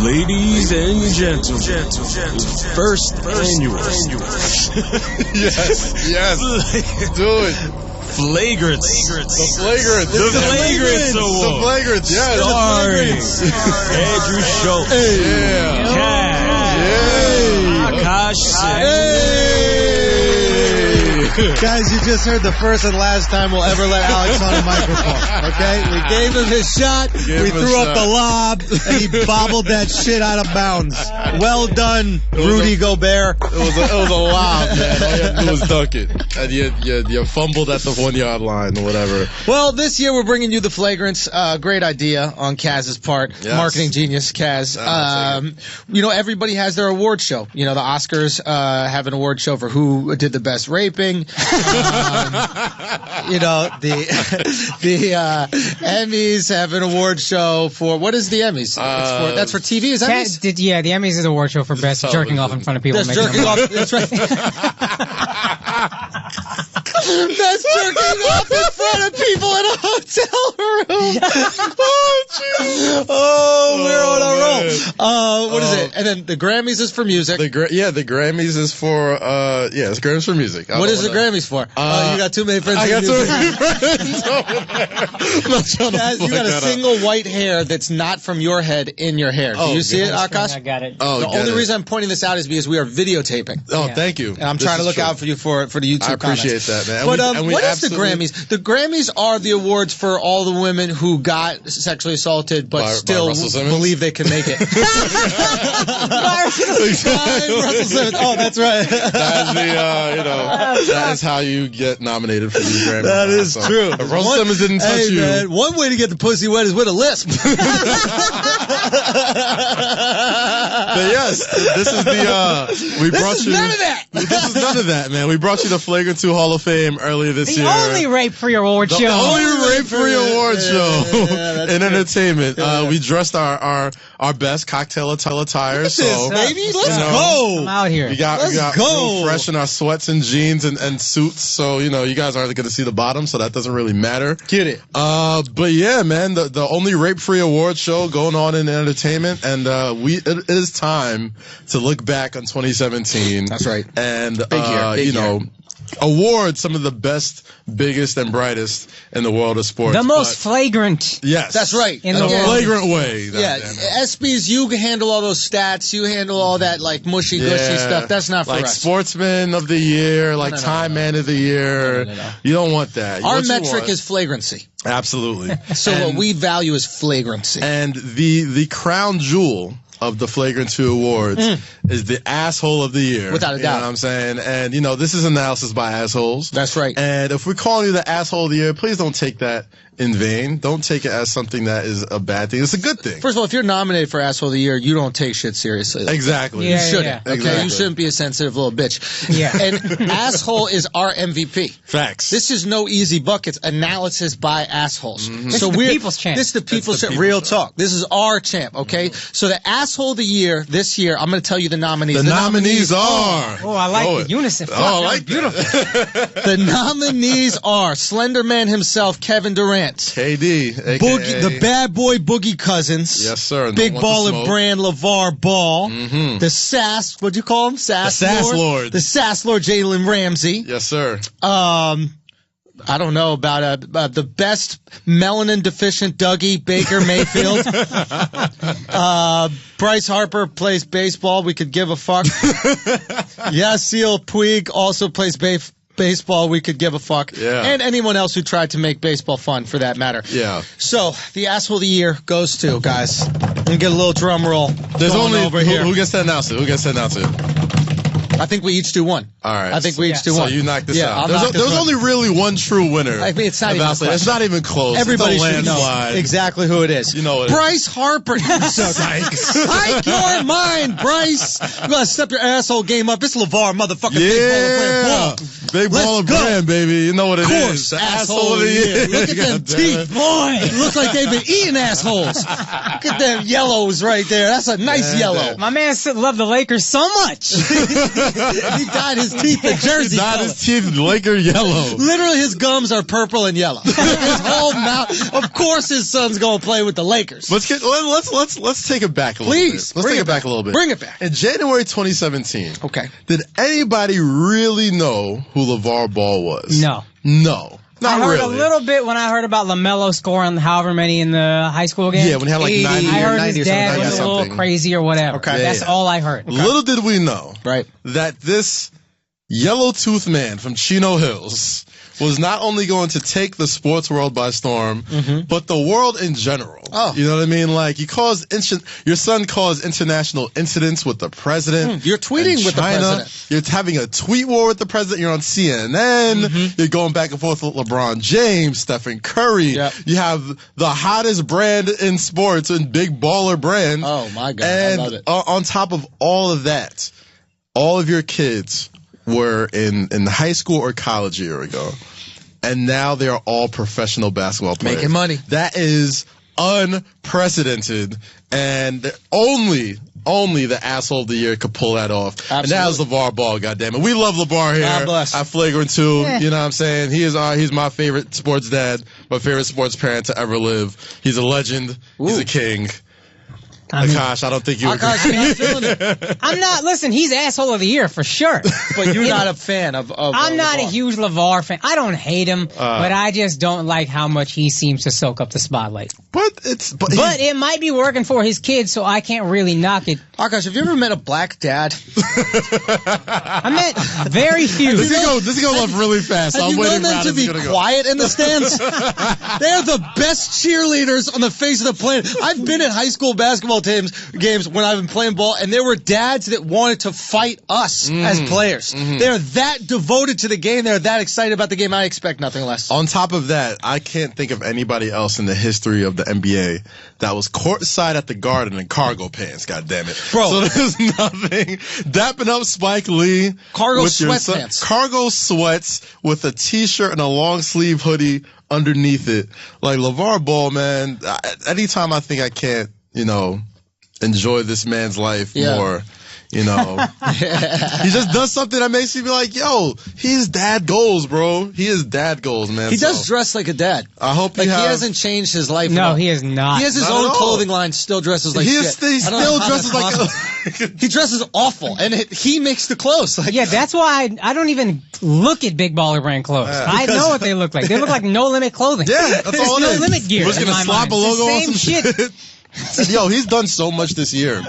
Ladies and gentlemen, first annual. Yes, do it. Flagrant. The Flagrant. The Flagrant Award. The Flagrant, yeah. Starring Andrew Schultz. Yeah. Akash Singh. Guys, you just heard the first and last time we'll ever let Alex on a microphone, okay? We gave him his shot, we threw up the lob, and he bobbled that shit out of bounds. Well done, Rudy Gobert. It was a lob, man. All you had to do was dunk it. And you fumbled at the 1 yard line or whatever. Well, this year we're bringing you the Flagrants. Great idea on Kaz's part. Yes. Marketing genius, Kaz. You know, everybody has their award show. You know, the Oscars have an award show for who did the best raping. You know, the Emmys have an award show for, what is the Emmys? That's for TV, is Emmys? Yeah, the Emmys is an award show for best jerking off in front of people. That's jerking off, that's right. That's jerking off in front of people in a hotel room. Oh, jeez. Oh, we're on a roll. What is it? And then the Grammys is for music. The Grammys is for, it's Grammys for music. What is the Grammys for? You got too many friends. I got too many friends. You got a single white hair that's not from your head in your hair. Do you see it, Akash? I got it. The only reason I'm pointing this out is because we are videotaping. Oh, thank you. And I'm trying to look out for you for the YouTube I appreciate comments. that, man. But what is the Grammys? The Grammys are the awards for all the women who got sexually assaulted but still believe they can make it. Russell Simmons. Oh, that's right. That's that is how you get nominated for these Grammys. That is true. If Russell Simmons didn't touch you. Man, one way to get the pussy wet is with a lisp. But yes, this is we brought you. None of that. This is none of that, man. We brought you the Flagrant 2 Hall of Fame earlier this year. The only rape-free award show. The only rape-free award show in entertainment. We dressed our best cocktail attire. So baby, let's go. I'm out here. We got real fresh in our sweats and jeans and suits. So you guys aren't going to see the bottom, so that doesn't really matter. Get it. But yeah, man, the only rape-free award show going on in entertainment, and it is time to look back on 2017. That's right. And big year. Award some of the best, biggest, and brightest in the world of sports. The most flagrant. Yes. That's right. In the flagrant way. SBs, you handle all those stats. You handle all that, like, mushy-gushy stuff. That's not for us. Like Sportsman of the Year, like Time Man of the Year. No. You don't want that. Our metric is flagrancy. Absolutely. So what we value is flagrancy. And the crown jewel of the Flagrant 2 Awards is the asshole of the year. Without a doubt. You know what I'm saying? And, this is analysis by assholes. That's right. And if we're calling you the asshole of the year, please don't take that in vain. Don't take it as something that is a bad thing. It's a good thing. First of all, if you're nominated for asshole of the year, you don't take shit seriously. Exactly. You shouldn't. Yeah. Okay? Exactly. You shouldn't be a sensitive little bitch. Yeah. And asshole is our MVP. Facts. This is no easy buckets. Analysis by assholes. Mm-hmm. So we're people's champ. This is the people's champ. Real talk. This is our champ. Okay. So the asshole of the year this year, I'm going to tell you the nominees. The nominees are. Oh, I like the unison. Oh, I like beautiful. The nominees are Slender Man himself, Kevin Durant. KD. AKA. Boogie, the bad boy Boogie Cousins. Yes, sir. Big baller brand LeVar Ball. Mm-hmm. The Sass, what'd you call him? Sass Lord. The Sass Lord Jalen Ramsey. Yes, sir. I don't know about the best melanin deficient Dougie Baker Mayfield. Bryce Harper plays baseball. We could give a fuck. Yasiel Puig also plays baseball. We could give a fuck. Yeah. And anyone else who tried to make baseball fun, for that matter. Yeah. So the asshole of the year goes to, guys. And get a little drum roll. There's only over here. Who gets to announce it? I think we each do one. All right. I think we each do one. So you knocked this out. There's There's only really one true winner. I mean, it's not even close. It's not even close. Everybody should should know exactly who it is. You know it. Bryce Harper. Hike your mind, Bryce. You gotta step your asshole game up. This LeVar motherfucking big baller playing ball. Big Let's baller go. brand, baby. You know what it Course, is. The asshole of the year. Look at them God damn teeth, it. boy. It looks like they've been eating assholes. Look at them yellows right there. That's a nice yellow. My man loved the Lakers so much. He dyed his teeth the jersey He dyed color. his teeth Laker yellow. Literally, his gums are purple and yellow. His whole mouth. Of course, his son's gonna play with the Lakers. Let's take it back a little bit. Please, Let's take it back a little bit. Bring it back. In January 2017, Okay. did anybody really know who LeVar Ball was? No. No. Not I heard really. a little bit when I heard about LaMelo scoring however many in the high school game. Yeah, when he had like 80 90 I or heard 90 his or dad something. was a little crazy or whatever. Okay. That's Yeah. all I heard. Little did we know Right. that this yellow tooth man from Chino Hills was not only going to take the sports world by storm, but the world in general. Oh. You know what I mean? Like, your son caused international incidents with the president. You're tweeting and with the China. president. You're having a tweet war with the president. You're on CNN. You're going back and forth with LeBron James, Stephen Curry. Yep. You have the hottest brand in sports and big baller brand. Oh, my God. And I love it. on top of all of that, all of your kids were in high school or college a year ago, and now they are all professional basketball players. Making money. That is unprecedented, and only the asshole of the year could pull that off. Absolutely. And that was LeVar Ball, goddammit. We love LeVar here God bless. at Flagrant 2. Yeah. You know what I'm saying? He's my favorite sports dad, my favorite sports parent to ever live. He's a legend. He's Ooh. a king. I mean, Akash, I don't think you agree. Akash, you're not feeling it. I'm not. Listen, he's asshole of the year for sure. But you're not a fan of I'm not a LeVar. huge LeVar fan. I don't hate him, but I just don't like how much he seems to soak up the spotlight. But But it might be working for his kids, so I can't really knock it. Akash, have you ever met a black dad? I met very few. This is gonna left really fast. So Have I'm you waiting known for how them to this is be gonna go. quiet in the stands? They're the best cheerleaders on the face of the planet. I've been at high school basketball games when I've been playing ball, and there were dads that wanted to fight us as players. They're that devoted to the game. They're that excited about the game. I expect nothing less. On top of that, I can't think of anybody else in the history of the NBA that was courtside at the Garden in cargo pants. God damn it, Bro. So there's nothing dapping up Spike Lee. Cargo with your sweatpants. cargo sweats with a t-shirt and a long sleeve hoodie underneath it. Like LeVar Ball, man. Anytime I think I can't, enjoy this man's life more. He just does something that makes you be like, yo, he's dad goals, bro. He is dad goals, man. He does dress like a dad. I hope Like, you he have. hasn't changed his life at No, all. he is not. He has his Not own at all. clothing line, still dresses like He shit. is- he I don't know still how dresses that's like possible. He dresses awful, and he makes the clothes. Like, Yeah, that's why I don't even look at big baller brand clothes. I know what they look like. They look like No Limit clothing. Yeah, that's all it No is. Limit gear. We're just in gonna my slap mind. a logo on It's the some same shit. Yo, he's done so much this year.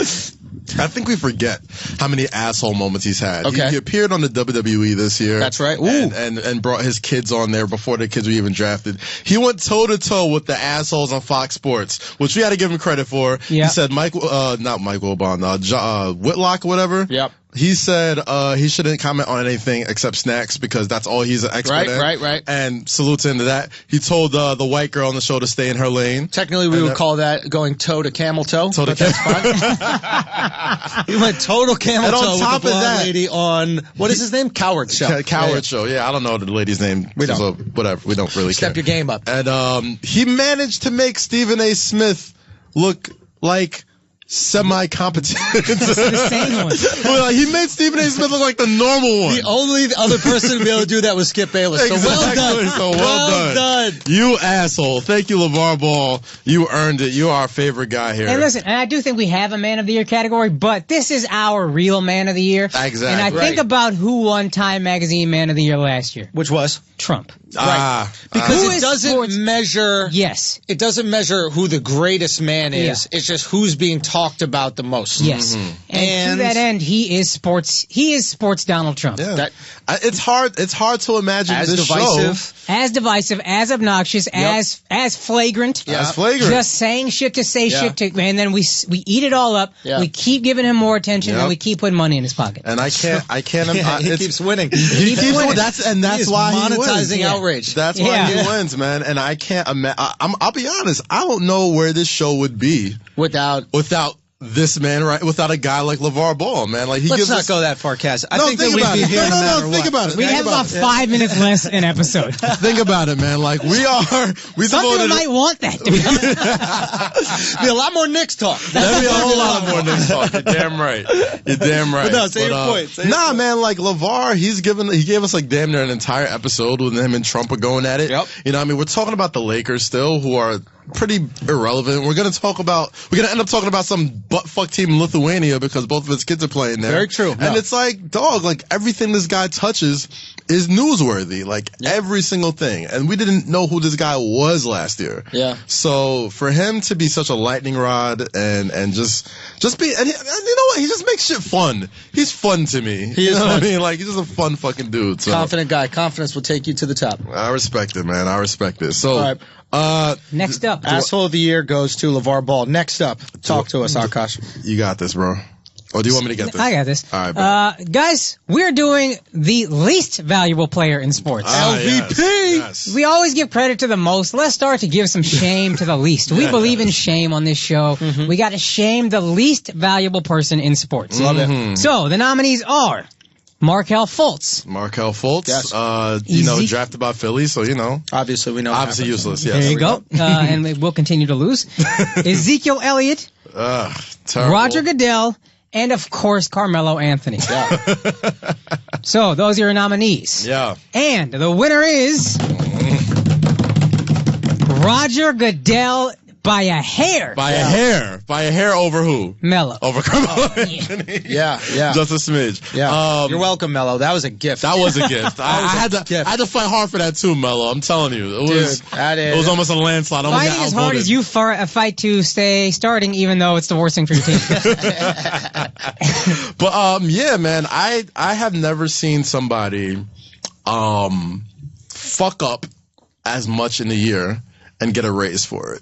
I think we forget how many asshole moments he's had. Okay. He appeared on the WWE this year. That's right. Ooh. And brought his kids on there before the kids were even drafted. He went toe to toe with the assholes on Fox Sports, which we had to give him credit for. Yeah. He said not Michael Bond, Whitlock or whatever. Yep. He said he shouldn't comment on anything except snacks because that's all he's an expert in. Right. And salute to him to that. He told the white girl on the show to stay in her lane. Technically, we would call that going toe to camel toe. Toe to but that's fine. He went total camel And on toe with top the of blonde that- lady on, what is his name? Coward Show. Coward Yeah. Show. Yeah, I don't know the lady's name. We don't. So whatever. We don't really Step care. your game up. And he managed to make Stephen A. Smith look like semi-competent. the same one. Well, he made Stephen A. Smith look like the normal one. The only other person to be able to do that was Skip Bayless. So well Exactly. done. So well done. You asshole. Thank you, LeVar Ball. You earned it. You are our favorite guy here. And listen, and I do think we have a Man of the Year category, but this is our real Man of the Year. Exactly. And I think about who won Time Magazine Man of the Year last year. Which was? Trump. Because Who it is doesn't sports- measure. Yes. It doesn't measure who the greatest man is. Yeah. It's just who's being talked about the most. Yes. And to that end, he is sports Donald Trump. Yeah. That- It's hard to imagine As this divisive. show. As divisive, as obnoxious, as flagrant. Yeah. As flagrant. Just saying shit to say Yeah. shit to, and then we eat it all up. Yeah. We keep giving him more attention, Yep. and we keep putting money in his pocket. And I can't. Yeah, he it's- keeps winning. He keeps winning. winning. That's He is why he monetizing wins. Yeah. outrage. That's why Yeah. he wins, man. And I can't imagine. I'll be honest. I don't know where this show would be Without this man, right, without a guy like LeVar Ball, man. Like, Let's gives not us. go that far, Cass. I No, think that think we'd about be it. here no matter Think what. about it. We Think have about about it. 5 minutes less an episode. Think about it, man. Like, we Some people devoted. might want that, to be honest. Be a lot more Knicks talk. That'd be a whole lot more Knicks talk. You're damn right. You're damn right. But no, say your point. Say your Nah, point. man, like LeVar, he gave us like damn near an entire episode with him and Trump are going at it. Yep. You know what I mean? We're talking about the Lakers still, who are pretty irrelevant. We're gonna end up talking about some butt-fuck team in Lithuania because both of his kids are playing there. Very true. And No. it's like, dog, like everything this guy touches is newsworthy. Like every single thing. And we didn't know who this guy was last year. Yeah. So for him to be such a lightning rod and just be, and you know what? He just makes shit fun. He's fun to me. He you is know what fun. I mean? Like, he's just a fun fucking dude. So Confident guy. Confidence will take you to the top. I respect it, man. I respect it. So, All right. Next up. Asshole of the year goes to LeVar Ball. Next up, talk to us, Akash. you got this, bro. Or do you want me to get this? I got this. All right, guys, we're doing the least valuable player in sports. LVP. Yes. We always give credit to the most. Let's start to give some shame to the least. We believe in shame on this show. We got to shame the least valuable person in sports. Love it. So the nominees are Markelle Fultz. Markelle Fultz, Easy. drafted by Philly, so Obviously, we know. what obviously happens. useless. Yes. There you go. And we'll continue to lose. Ezekiel Elliott, Terrible. Roger Goodell, and of course Carmelo Anthony. So those are your nominees. Yeah. And the winner is Roger Goodell by a hair. By a hair. By a hair over who? Melo. Over Carmelo Anthony. Yeah. Just a smidge. Yeah. You're welcome, Mello. That was a gift. That was a gift. I had gift. to fight hard for that too, Melo. I'm telling you. It was almost a landslide. I almost Fighting got as hard outvoted. as you fight to stay starting, even though it's the worst thing for your team. But yeah, man, I have never seen somebody fuck up as much in a year and get a raise for it.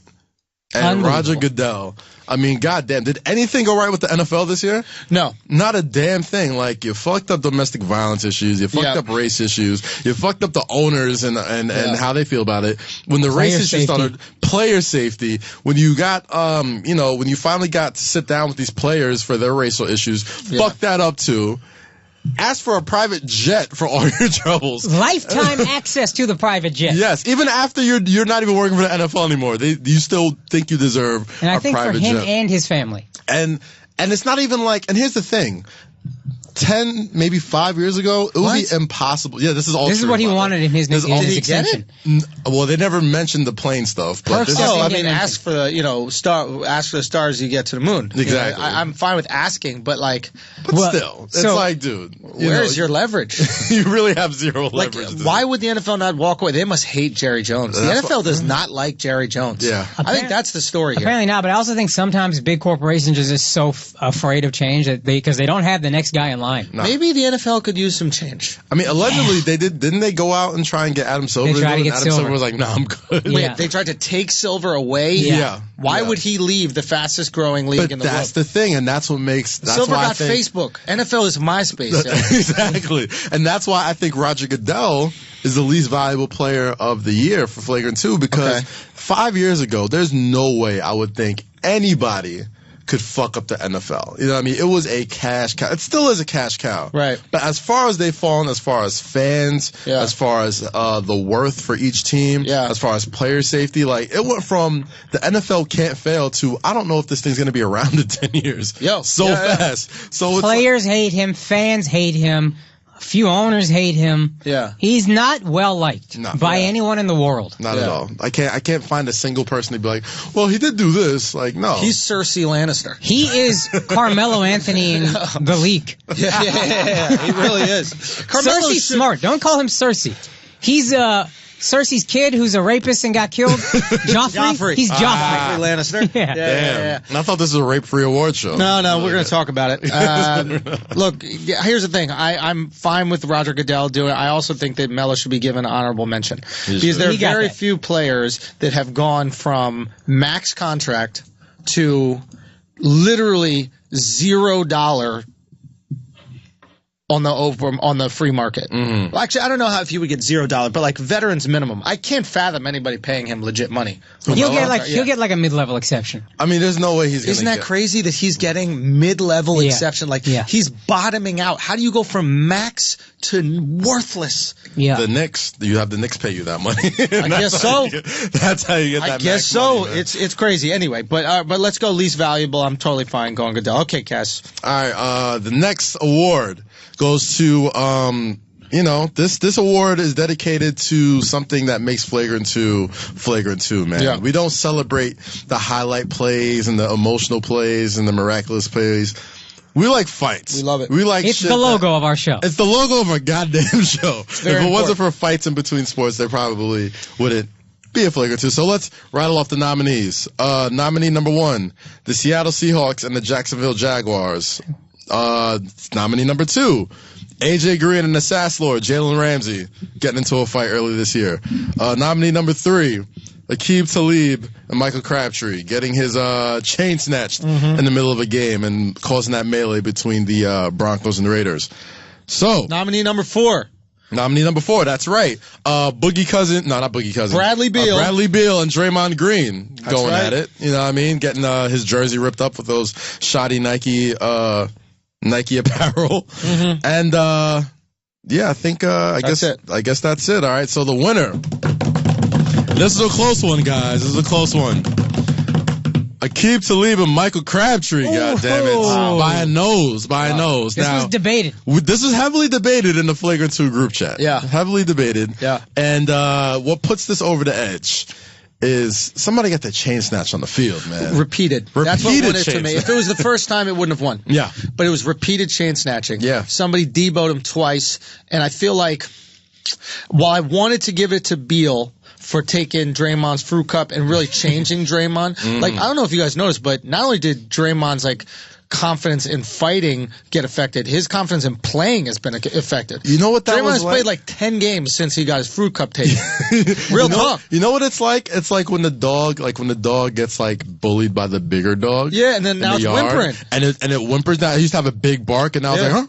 And Roger Goodell, I mean, goddamn, did anything go right with the NFL this year? No. Not a damn thing. Like, you fucked up domestic violence issues, you fucked up race issues, you fucked up the owners and how they feel about it. When the race issues started, player safety, when you got, when you finally got to sit down with these players for their racial issues, fuck that up too. Ask for a private jet for all your troubles. Lifetime access to the private jet. Yes, even after you're not even working for the NFL anymore, you still think you deserve And I a think for private him jet. and his family. And it's not even like, and here's the thing. 10, maybe 5 years ago, it would be impossible. Yeah, this is all This is true, what he by the way. wanted in his extension. Well, they never mentioned the plane stuff. But this is, ask for the ask for the stars you get to the moon. Exactly. I'm fine with asking, but still, it's like, dude, where's your leverage? You really have zero leverage. Why would the NFL not walk away? They must hate Jerry Jones. The NFL does not like Jerry Jones. Yeah, I think that's the story here. Apparently not, but I also think sometimes big corporations are just so afraid of change that because they don't have the next guy in line. No. Maybe the NFL could use some change. I mean, allegedly didn't they go out and try and get Adam Silver? They tried to get Adam Silver. Was like, no, I'm good. Wait, they tried to take Silver away? Yeah. Why would he leave the fastest growing league in the world? That's the thing, and that's what makes Silver why got Facebook. NFL is MySpace. Exactly. And that's why I think Roger Goodell is the least valuable player of the year for Flagrant 2 because 5 years ago, there's no way I would think anybody could fuck up the NFL. You know what I mean? It was a cash cow. It still is a cash cow. Right. But as far as they've fallen, as far as fans, as far as the worth for each team, as far as player safety, like it went from the NFL can't fail to I don't know if this thing's going to be around in 10 years. Fast. So players hate him, fans hate him. A few owners hate him. Yeah. He's not well liked by anyone in the world. Not at all. I can't find a single person to be like, well, he did do this. Like, no. He's Cersei Lannister. He is Carmelo Anthony in the league. Yeah, he really is. Cersei's smart. Don't call him Cersei. He's Cersei's kid who's a rapist and got killed. Joffrey? He's Joffrey. Lannister. Yeah. Damn. And I thought this was a rape-free award show. No, we're going to talk about it. Look, here's the thing. I'm fine with Roger Goodell doing it. I also think that Melo should be given an honorable mention. Because there are very few players that have gone from max contract to literally $0 on the free market. Well, actually, I don't know if he would get $0, but like veterans minimum. I can't fathom anybody paying him legit money. He'll get like a mid-level exception. I mean, there's no way he's. Isn't that crazy that he's getting mid-level exception? Like he's bottoming out. How do you go from max to worthless? Yeah. The Knicks, you have the Knicks pay you that money. I guess so. That's how you get that. I guess max so. money, It's crazy. Anyway, but let's go least valuable. I'm totally fine going Goodell. Okay, Cass. All right. The next award goes to this award is dedicated to something that makes Flagrant 2 Flagrant 2, man. Yeah. We don't celebrate the highlight plays and the emotional plays and the miraculous plays. We like fights. We love it. We like It's shit the logo of our show. It's the logo of our goddamn show. If it wasn't for fights in between sports, there probably wouldn't be a Flagrant 2. So let's rattle off the nominees. Nominee number 1, the Seattle Seahawks and the Jacksonville Jaguars. Nominee number 2, AJ Green and the Sass Lord, Jalen Ramsey, getting into a fight early this year. Nominee number 3, Aqib Talib and Michael Crabtree, getting his chain snatched in the middle of a game and causing that melee between the Broncos and the Raiders. So, Nominee number 4, that's right. Boogie Cousin, no, not Boogie Cousin. Bradley Beal. Bradley Beal and Draymond Green going right. at it. You know what I mean? Getting his jersey ripped up with those shoddy Nike apparel. And I think I guess that's it. All right, so the winner. This is a close one, guys. This is a close one. Aqib Talib and Michael Crabtree, goddammit. Wow. By a nose. This was debated. This was heavily debated in the Flagrant 2 group chat. Yeah. Heavily debated. Yeah. And what puts this over the edge is somebody got the chain snatch on the field, man. Repeated. That's what won it to me. If it was the first time, it wouldn't have won. Yeah. But it was repeated chain snatching. Yeah. Somebody deboed him twice, and I feel like while I wanted to give it to Beal for taking Draymond's fruit cup and really changing Draymond, like, I don't know if you guys noticed, but not only did Draymond's confidence in fighting get affected, his confidence in playing has been affected. You know what that Draymond was has like? played like 10 games since he got his fruit cup taken. Real talk. You know what it's like? It's like when the dog gets bullied by the bigger dog. Yeah, and then now it's whimpering. And it whimpers now. He used to have a big bark, and now it's like, huh?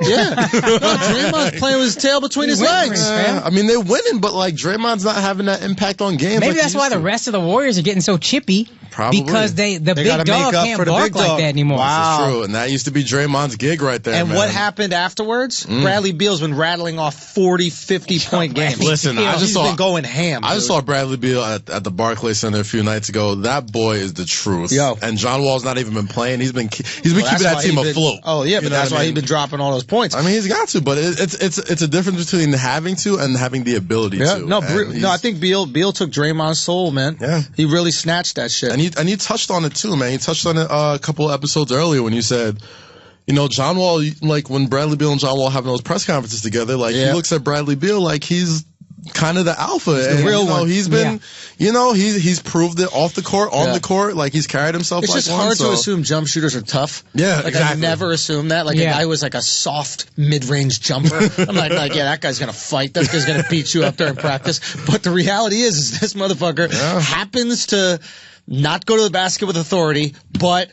Yeah. Draymond's playing with his tail between his legs. I mean, they're winning, but Draymond's not having that impact on games. Maybe that's why the rest of the Warriors are getting so chippy. Probably. Because the big gotta dog make up can't for the bark big like dog. that anymore. Wow. This is true, and that used to be Draymond's gig right there, And man. what happened afterwards? Bradley Beal's been rattling off 40, 50-point games. Listen, He's been going ham. I just saw Bradley Beal at the Barclays Center a few nights ago. That boy is the truth. Yo. And John Wall's not even been playing. He's been keeping that team afloat. Oh yeah, You but know that's what I why mean? he's been dropping all those points. I mean, he's got to, but it's a difference between having to and having the ability Yeah, to. no, And I think Beal took Draymond's soul, man. Yeah. He really snatched that shit. And you touched on it too, man. You touched on it a couple of episodes earlier when you said, John Wall, when Bradley Beal and John Wall having those press conferences together, he looks at Bradley Beal like he's kind of the alpha. the real one. He's been, he's proved it off the court, on the court, he's carried himself It's like just one. hard So to assume jump shooters are tough. Yeah, I exactly. never assumed that. A guy was a soft mid-range jumper. I'm like, yeah, that guy's gonna fight. That guy's gonna beat you up during practice. But the reality is this motherfucker happens to not go to the basket with authority, but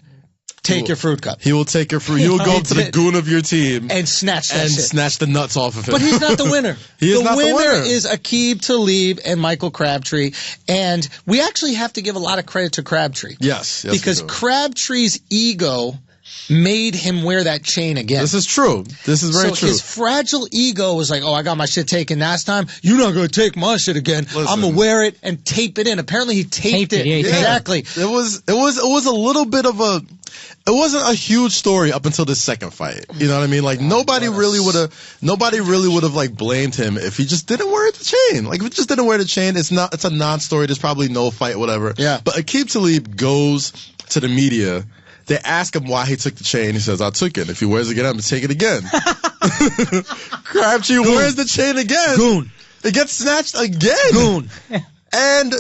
take your fruit cup. He will take your fruit. He will go up to the goon of your team and snatch that shit. Snatch the nuts off of him. But he's not the winner. He is not the winner. is Aqib Talib and Michael Crabtree. And we actually have to give a lot of credit to Crabtree. Yes because we do. Crabtree's ego made him wear that chain again. This is true. This is very true. His fragile ego was like, I got my shit taken last time. You're not going to take my shit again. Listen. I'm going to wear it and tape it in. Apparently he taped it. Yeah, exactly. It was a little bit of a. It wasn't a huge story up until the second fight. You know what I mean? Nobody really would have blamed him if he just didn't wear the chain. If he just didn't wear the chain, it's a non-story. There's probably no fight, whatever. Yeah. But Aqib Talib goes to the media. They ask him why he took the chain. He says, I took it. If he wears it again, I'm going to take it again. Crabtree wears the chain again. Goon. It gets snatched again. Goon. And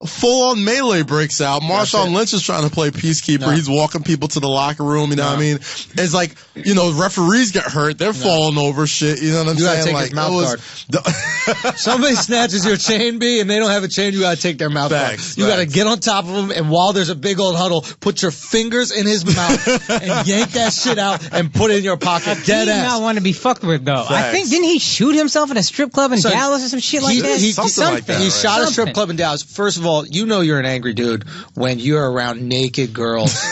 full-on melee breaks out. Marshawn Lynch is trying to play peacekeeper. No. He's walking people to the locker room, you know what I mean? It's like, referees get hurt. They're falling over shit, you know what I'm You saying? gotta take like, his mouth guard. Somebody snatches your chain, B, and they don't have a chain, you gotta take their mouth guard. You gotta get on top of him, and while there's a big old huddle, put your fingers in his mouth and yank that shit out and put it in your pocket. Dead He ass. not want to be fucked with, though. I think, didn't he shoot himself in a strip club in Dallas or some shit like that? Something like that, He right? shot a strip club in Dallas. First of all, you know you're an angry dude when you're around naked girls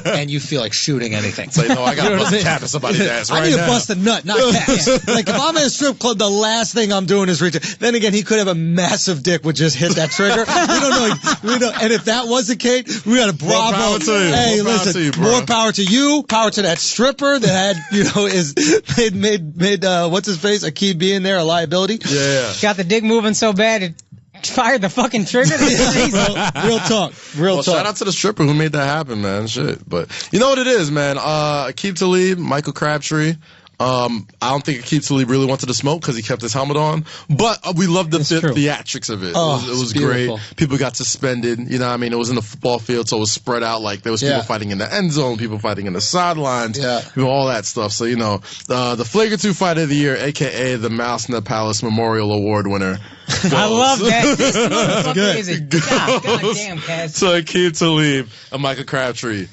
and you feel like shooting anything. It's like, no, I gotta bust a cap in somebody's ass right I need now. to bust a nut, not cats. Like, if I'm in a strip club, the last thing I'm doing is reaching. Then again, he could have a massive dick, would just hit that trigger. We don't know. We don't. And if that was the case, we got a bravo. More power to you. Hey, More power listen, to you, bro. more power to you. Power to that stripper that had, made what's his face, Akeem being there a liability. Yeah. Got the dick moving so bad it fired the fucking trigger. Real talk. Well, shout out to the stripper who made that happen, man. Shit. But you know what it is, man? Akeem Talib, Michael Crabtree. I don't think Akeem Talib really wanted to smoke because he kept his helmet on, but we loved the theatrics of it. Oh, it was beautiful. great. People got suspended. You know what I mean? It was in the football field, so it was spread out. Like, there was people fighting in the end zone, people fighting in the sidelines, all that stuff. So, the Flagrant 2 Fighter of the Year, a.k.a. the Mouse in the Palace Memorial Award winner. I love that. This motherfucker is a goddamn cat. So Akeem Talib and Michael Crabtree.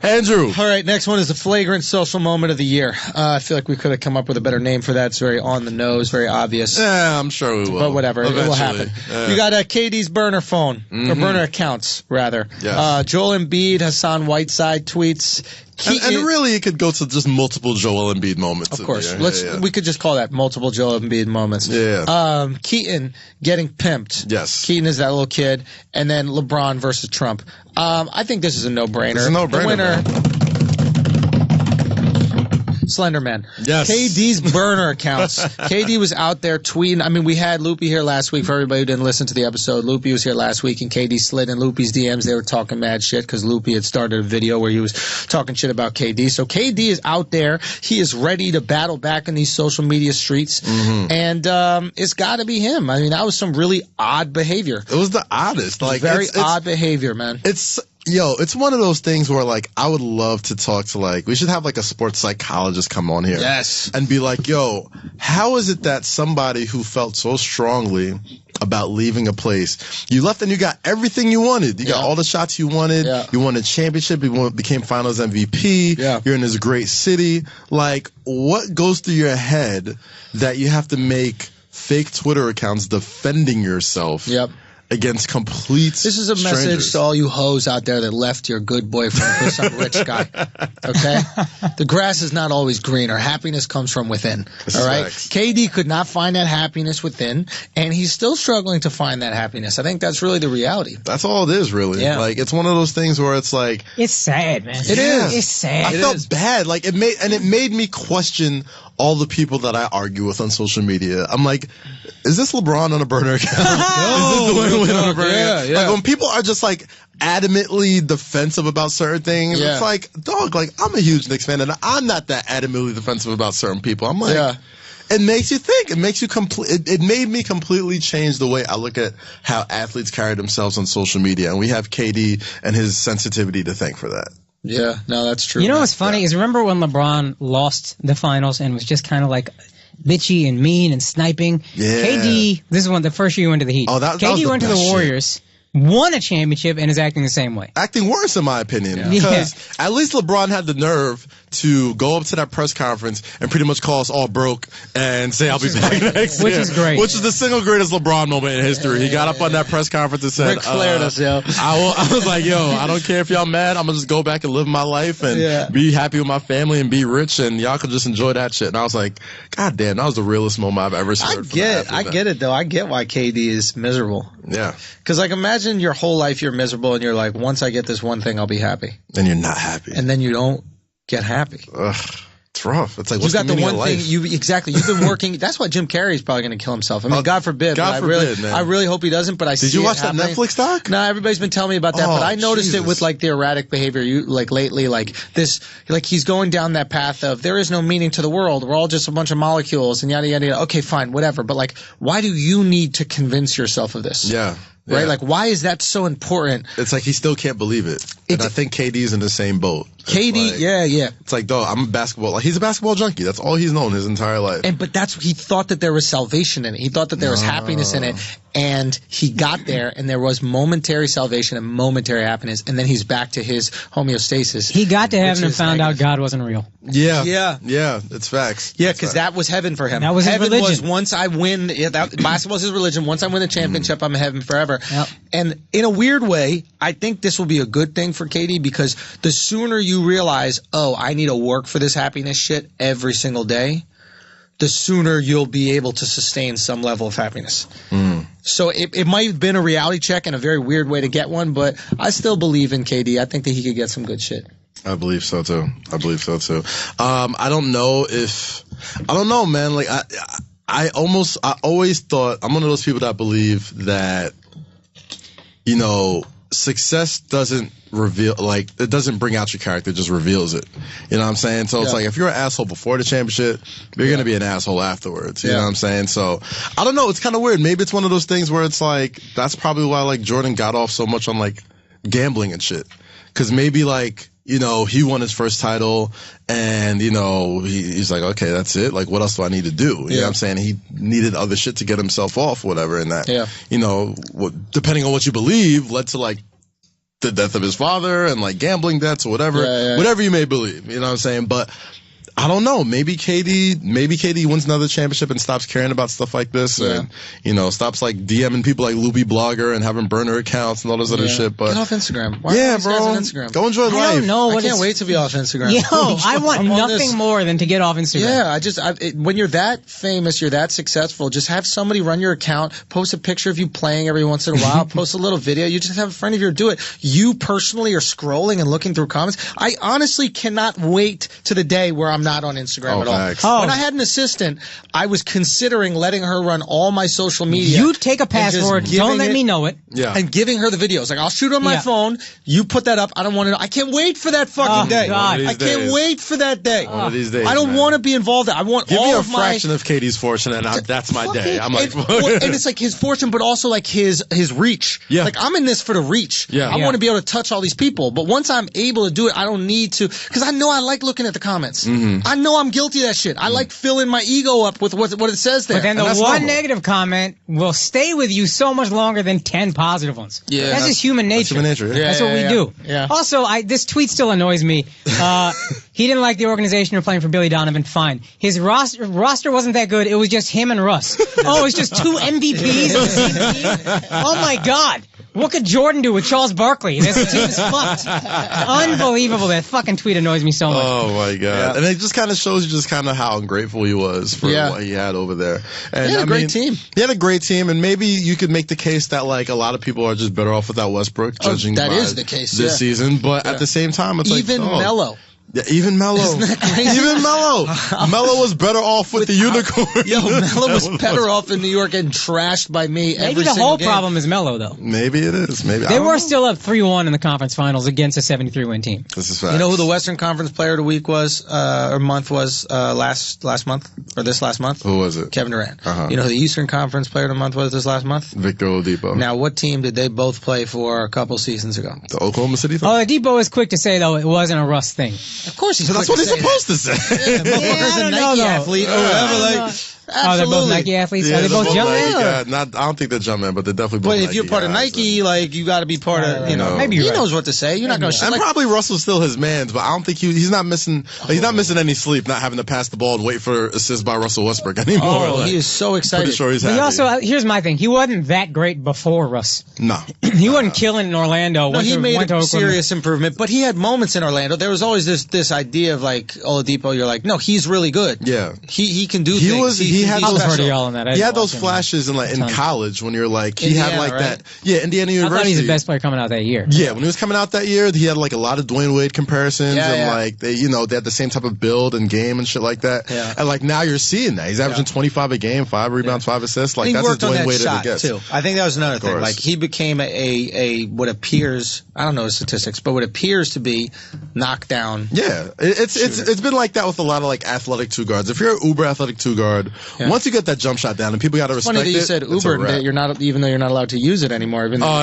Andrew. All right, next one is the Flagrant Social Moment of the Year. I feel like we could have come up with a better name for that. It's very on the nose, very obvious. Yeah, I'm sure we will. But whatever, eventually. it will happen. You got KD's burner phone, or burner accounts, rather. Yes. Joel Embiid, Hassan Whiteside tweets. And really, it could go to just multiple Joel Embiid moments. Of course. We could just call that multiple Joel Embiid moments. Yeah. Keaton getting pimped. Yes. Keaton is that little kid. And then LeBron versus Trump. I think this is a no-brainer. It's a no-brainer, The winner, man. Slender Man. Yes. KD's burner accounts. KD was out there tweeting. I mean, we had Loopy here last week. For everybody who didn't listen to the episode, Loopy was here last week, and KD slid in Loopy's DMs. They were talking mad shit because Loopy had started a video where he was talking shit about KD. So KD is out there. He is ready to battle back in these social media streets. And it's got to be him. I mean, that was some really odd behavior. It was the oddest. Like, Very odd behavior, man. It's one of those things where, like, I would love to talk to, like, we should have, like, a sports psychologist come on here. Yes. And be like, yo, how is it that somebody who felt so strongly about leaving a place, you left and you got everything you wanted. You got all the shots you wanted. You won a championship. You became finals MVP. You're in this great city. Like, what goes through your head that you have to make fake Twitter accounts defending yourself against complete This is a message strangers? to all you hoes out there that left your good boyfriend for some rich guy. Okay? The grass is not always greener. Happiness comes from within. All right? KD could not find that happiness within, and he's still struggling to find that happiness. I think that's really the reality. That's all it is, really. Yeah. Like, it's one of those things where it's like, it's sad, man. It is. It's sad. I felt bad. Like, it made me question all the people that I argue with on social media. I'm like, is this LeBron on a burner account? Is this Dwayne Wade on a burner account? Like, when people are just like adamantly defensive about certain things, it's like, dog, like, I'm a huge Knicks fan and I'm not that adamantly defensive about certain people. I'm like, it makes you think. It makes you it made me completely change the way I look at how athletes carry themselves on social media. And we have KD and his sensitivity to thank for that. Yeah, no, that's true. You know what's funny is remember when LeBron lost the finals and was just kind of like bitchy and mean and sniping? KD, this is the first year he went to the Heat. KD went to the Warriors, won a championship, and is acting the same way. Acting worse, in my opinion. Because at least LeBron had the nerve to go up to that press conference and pretty much call us all broke and say, I'll be back next year. Which is great. Which is the single greatest LeBron moment in history. He got up on that press conference and said, Ric Flaired us, yo. I was like, yo, I don't care if y'all mad. I'm going to just go back and live my life and be happy with my family and be rich, and y'all could just enjoy that shit. And I was like, God damn, that was the realest moment I've ever seen. I get it, though. I get why KD is miserable. Yeah. Because, like, imagine your whole life you're miserable and you're like, once I get this one thing, I'll be happy. And you're not happy. And then you don't get happy. Ugh. It's rough. It's like, You what's got the the meaning one of thing life? You've been working. That's why Jim Carrey's probably going to kill himself. I mean, God forbid. God forbid, man. I really hope he doesn't. But I see. Did you watch it that happening. Netflix doc? No, everybody's been telling me about that. Oh, but I noticed Jesus. it with like the erratic behavior. Lately, like this, like he's going down that path of there is no meaning to the world. We're all just a bunch of molecules and yada yada yada. Okay, fine, whatever. But like, why do you need to convince yourself of this? Yeah. right? Yeah. Like, why is that so important? It's like he still can't believe it. And I think KD's in the same boat. KD, like, yeah. It's like, dog, I'm a basketball. Like, he's a basketball junkie. That's all he's known his entire life. But he thought that there was salvation in it. He thought that there was happiness in it. And he got there, and there was momentary salvation and momentary happiness, and then he's back to his homeostasis. He got to heaven and found out God wasn't real. Yeah. It's facts. Yeah, because that was heaven for him. That was heaven his religion. was once I win. Basketball's his religion. Once I win the championship, I'm in heaven forever. Yep. And in a weird way, I think this will be a good thing for KD, because the sooner you realize, I need to work for this happiness shit every single day, the sooner you'll be able to sustain some level of happiness. So it might have been a reality check and a very weird way to get one, but I still believe in KD. I think that he could get some good shit. I believe so too. I don't know, man. Like I always thought, I'm one of those people that believe that, success doesn't reveal, like, it doesn't bring out your character, it just reveals it. You know what I'm saying? So it's like, if you're an asshole before the championship, you're going to be an asshole afterwards. You know what I'm saying? So I don't know. It's kind of weird. Maybe it's one of those things where it's like, that's probably why, like, Jordan got off so much on, like, gambling and shit. Cause maybe, like, he won his first title and, he's like, okay, that's it. Like, what else do I need to do? You know what I'm saying? He needed other shit to get himself off, whatever, and that, depending on what you believe, led to, like, the death of his father and, like, gambling debts or whatever, whatever you may believe. You know what I'm saying? But I don't know. Maybe KD wins another championship and stops caring about stuff like this, and stops like DMing people like Loopy Blogger and having burner accounts and all this other shit. But get off Instagram. Why are these guys on Instagram? Go enjoy life. I don't know. I can't wait to be off Instagram. I want nothing more than to get off Instagram. Yeah, when you're that famous, you're that successful, just have somebody run your account, post a picture of you playing every once in a while, post a little video. You just have a friend of yours do it. You personally are scrolling and looking through comments. I honestly cannot wait to the day where I'm not on Instagram at all. When I had an assistant, I was considering letting her run all my social media. You take a password, don't let me know it. And giving her the videos. Like, I'll shoot on my phone, you put that up, I don't want to know. I can't wait for that fucking day. God. I can't wait for that day. One of these days, I don't want to be involved. I want Give all me a of my... fraction of KD's fortune, and that's my day. I'm like... and it's like his fortune, but also like his reach. Yeah. Like, I'm in this for the reach. Yeah. I want to be able to touch all these people. But once I'm able to do it, I don't need to... Because I know I like looking at the comments. I know I'm guilty of that shit. I like filling my ego up with what it says there. But then the one negative comment will stay with you so much longer than 10 positive ones. Yeah. That's just human nature. That's human nature. Yeah. That's what we do. Yeah. Also, this tweet still annoys me. He didn't like the organization or playing for Billy Donovan. Fine. His roster wasn't that good. It was just him and Russ. It's just two MVPs of the same team? Oh my God. What could Jordan do with Charles Barkley? This team is fucked. Unbelievable. That fucking tweet annoys me so much. Oh my God. Yeah. And it just kind of shows you just kind of how ungrateful he was for what he had over there. And he had a great team. He had a great team, and maybe you could make the case that, like, a lot of people are just better off without Westbrook, judging that by is the case, this season. But at the same time, it's even like... Melo. Yeah, even Melo. Isn't that crazy? Even Melo. Melo was better off with the unicorn. Melo was better off in New York and trashed by me every Maybe the single whole game. problem is Melo, though. Maybe it is. Maybe they were still up 3-1 in the conference finals against a 73-win team. This is facts. You know who the Western Conference Player of the Week was, or month was, last month? Or this last month? Who was it? Kevin Durant. You know who the Eastern Conference Player of the Month was this last month? Victor Oladipo. Now, what team did they both play for a couple seasons ago? The Oklahoma City Thunder. Oladipo is quick to say, though, it wasn't a Russ thing. Of course he's That's what he's supposed to say. Yeah, motherfucker's a Nike athlete or whatever. Absolutely. They're both Nike athletes? Yeah, Are they both Jumpman? I don't think they're Jumpman, but they're definitely both But if Nike you're part of guys, Nike, like, you got to be part of, Maybe he you're knows what to say. You're not going to shit. And probably Russell's still his man's, but I don't think he's not missing. He's not missing any sleep, not having to pass the ball and wait for assists by Russell Westbrook anymore. Oh, he is so excited. Pretty sure he's But happy. he also, here's my thing. He wasn't that great before Russ. No. He wasn't killing in Orlando. No, he made went to a Oakland. serious improvement, but he had moments in Orlando. There was always this idea of, like, Oladipo, you're like, no, he's really good. Yeah. He can do things. He had I was those, hard to yell on that. he had those flashes in college when you're like, he Indiana, had like right? that. Yeah, Indiana I University. thought he was the best player coming out that year. Yeah, when he was coming out that year, he had like a lot of Dwayne Wade comparisons, and like they had the same type of build and game and shit like that. Yeah. And like now you're seeing that he's averaging 25 a game, 5 rebounds, 5 assists. Like he that's worked as on Dwayne that Wade shot ever gets. too. I think that was another thing. course. Like he became a what appears, I don't know the statistics, but what appears to be knockdown. Yeah, it's been like that with a lot of like athletic two guards. If you're an uber athletic two guard Yeah. Once you get that jump shot down, and people got to respect it. Funny that you said Uber, and that you're not, even though you're not allowed to use it anymore. Even well,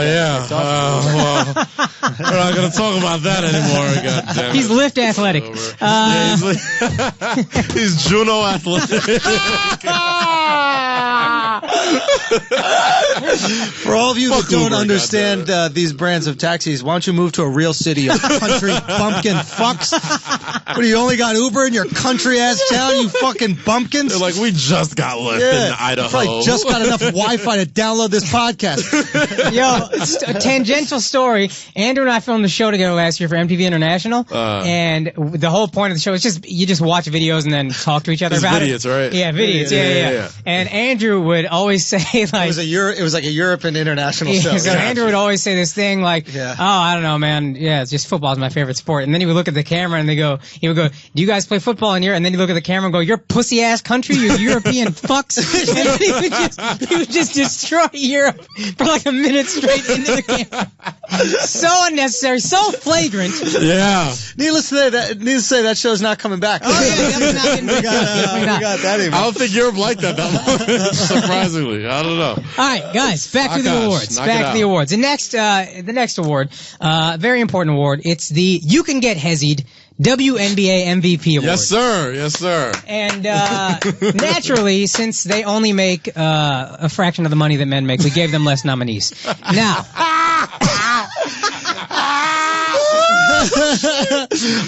we're not going to talk about that anymore. God damn it. He's Lyft athletic. He's Juno athletic. For all of you that don't understand these brands of taxis, why don't you move to a real city, you country bumpkin fucks? What do you only got Uber in your country ass town, you fucking bumpkins? They're like, we just got Lyft in Idaho. Probably just got enough Wi-Fi to download this podcast. Yo, a tangential story. Andrew and I filmed the show together last year for MTV International, and the whole point of the show is just you just watch videos and then talk to each other about it. Right? Yeah, videos. Yeah. And Andrew would always say like it was like a Europe and international show. So Andrew would always say this thing like, "Oh, I don't know, man. Yeah, it's just football is my favorite sport." And then he would look at the camera and he would go, "Do you guys play football in Europe?" And then he would look at the camera and go, "You're pussy ass country, you European fucks." And he would just destroy Europe for like a minute straight into the camera. So unnecessary, so flagrant. Yeah. Needless to say, that show's not coming back. Oh yeah, we got that email. I don't think Europe liked that much, surprisingly. I don't know. All right, guys, back to the awards. Back to the awards. The next award, very important award. It's the You Can Get Hezzied WNBA MVP award. Yes, sir. Yes, sir. And naturally, since they only make a fraction of the money that men make, we gave them less nominees. Now.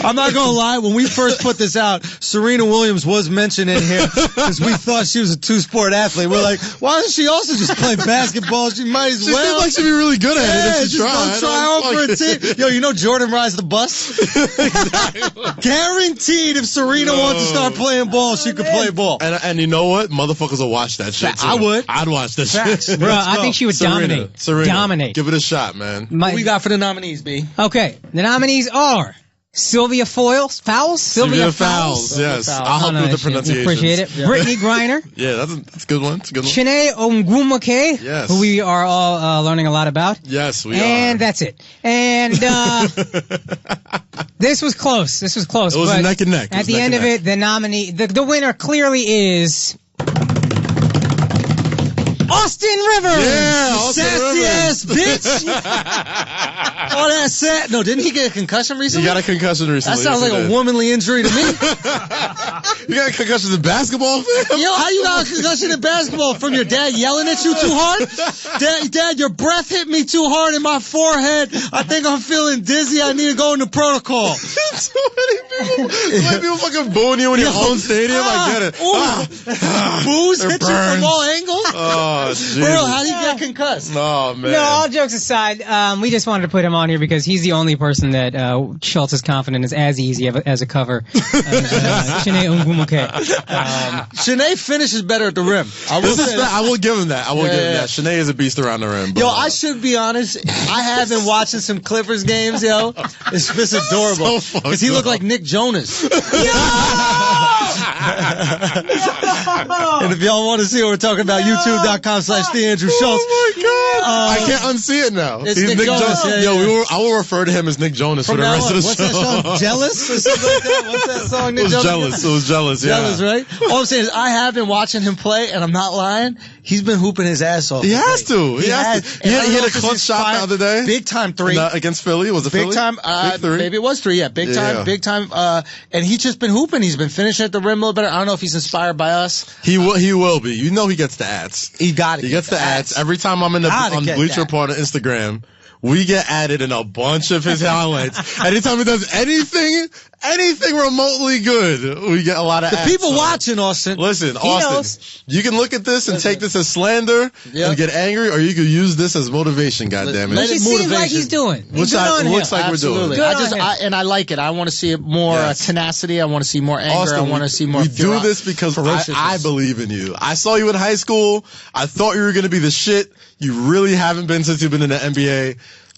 I'm not gonna lie, when we first put this out, Serena Williams was mentioned in here because we thought she was a two-sport athlete. We're like, why doesn't she also just play basketball? She might as well. She seems like she'd be really good at it if she tried. Try out for a team. Yo, you know Jordan rides the bus? Guaranteed if Serena wants to start playing ball, she could play ball. And you know what? Motherfuckers will watch that shit too. I would. I'd watch that shit. Bro, I think she would dominate. Serena. Dominate. Give it a shot, man. What we got for the nominees, B? Okay, the nominees are Sylvia Fowles? Sylvia Fowles. Yes. I'll help you with the pronunciation. Appreciate it. Yeah. Brittany Griner. Yeah, that's a good one. It's a good one. Chine Ogwumike, yes. who we are all learning a lot about. Yes, we are. And that's it. And this was close. It was neck and neck. At the end of it, the nominee, the winner clearly is Austin Rivers! Yeah, Austin sassy Rivers. ass bitch! All that sad. No, didn't he get a concussion recently? He got a concussion recently. That sounds like a womanly injury to me. You got a concussion in basketball, fam? Yo, how you got a concussion in basketball? From your dad yelling at you too hard? Dad, your breath hit me too hard in my forehead. I think I'm feeling dizzy. I need to go into protocol. So many people fucking booing you in your own stadium. I get it. Booze hit you from all angles? Oh, jeez. For real, how do you get concussed? Oh, man. No, all jokes aside, we just wanted to put him on here because he's the only person that Schultz is confident is as easy as a cover. Chine Ogwumike. Shanae finishes better at the rim. I will give him that. Give him that. Shanae is a beast around the rim. But, yo, I should be honest. I have been watching some Clippers games, yo. It's just adorable. Because he looked like Nick Jonas. And if y'all want to see what we're talking about, youtube.com/TheAndrewSchultz. Oh my God. I can't unsee it now. It's Nick Jonas. I will refer to him as Nick Jonas for the rest of the What's show. that song? Jealous or something like that? What's that song? Nick Jonas? It was Jealous, yeah. Jealous, right? All I'm saying is I have been watching him play, and I'm not lying. He's been hooping his ass off. He has to. He hit a clutch shot the other day. Big time three. Against Philly. Was it big Philly? Time, big three? Maybe it was three. Yeah, big time. And he's just been hooping. He's been finishing at the rim a little better. I don't know if he's inspired by us. He will be. You know he gets the ads. He gets the ads. Every time I'm on Bleacher Report on Instagram, we get added in a bunch of his highlights. Anytime he does anything remotely good, we get a lot of ads. People watching, Austin. Listen, Austin, you can look at this and take this as slander and get angry, or you could use this as motivation, goddammit. Which it seems like he's doing. Which looks like we're doing. I like it. I want to see more tenacity. I want to see more anger. Austin, I want to see more We do this because I believe in you. I saw you in high school. I thought you were going to be the shit. You really haven't been since you've been in the NBA.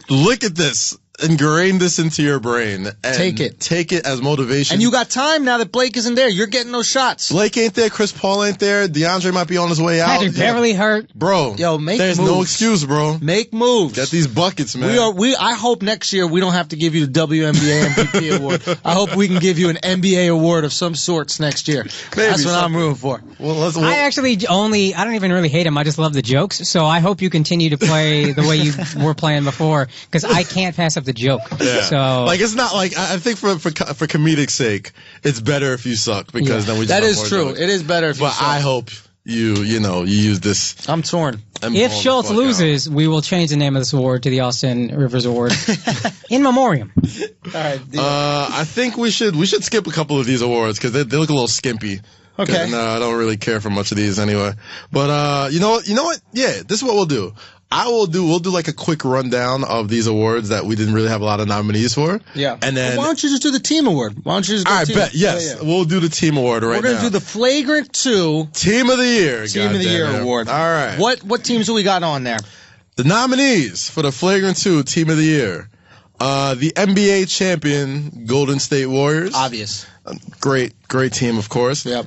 Look at this. ingrain this into your brain. And take it as motivation. And you got time now that Blake isn't there. You're getting those shots. Blake ain't there. Chris Paul ain't there. DeAndre might be on his way out. Patrick Beverly hurt. Bro, there's no excuse, bro. Make moves. Get these buckets, man. I hope next year we don't have to give you the WNBA MVP award. I hope we can give you an NBA award of some sorts next year. That's what I'm rooting for. I actually I don't even really hate him. I just love the jokes. So I hope you continue to play the way you were playing before, because I can't pass up the joke. Yeah. So like, it's not like, I think for comedic sake, it's better if you suck, because then we just that is true. Jokes. It is better if you suck. But I hope you use this. I'm torn. If Schultz loses, we will change the name of this award to the Austin Rivers Award in memoriam. All right. I think we should skip a couple of these awards because they look a little skimpy. Okay. No, I don't really care for much of these anyway. But you know what? Yeah, this is what we'll do. We'll do like a quick rundown of these awards that we didn't really have a lot of nominees for. Yeah. And then, why don't you just do the team award? Why don't you just go I bet. Yes. Yeah. We'll do the team award right now. We're going to do the Flagrant 2 Team of the Year. Team of the Year award. All right. What teams do we got on there? The nominees for the Flagrant 2 Team of the Year. The NBA champion Golden State Warriors. Obvious. Great team, of course. Yep.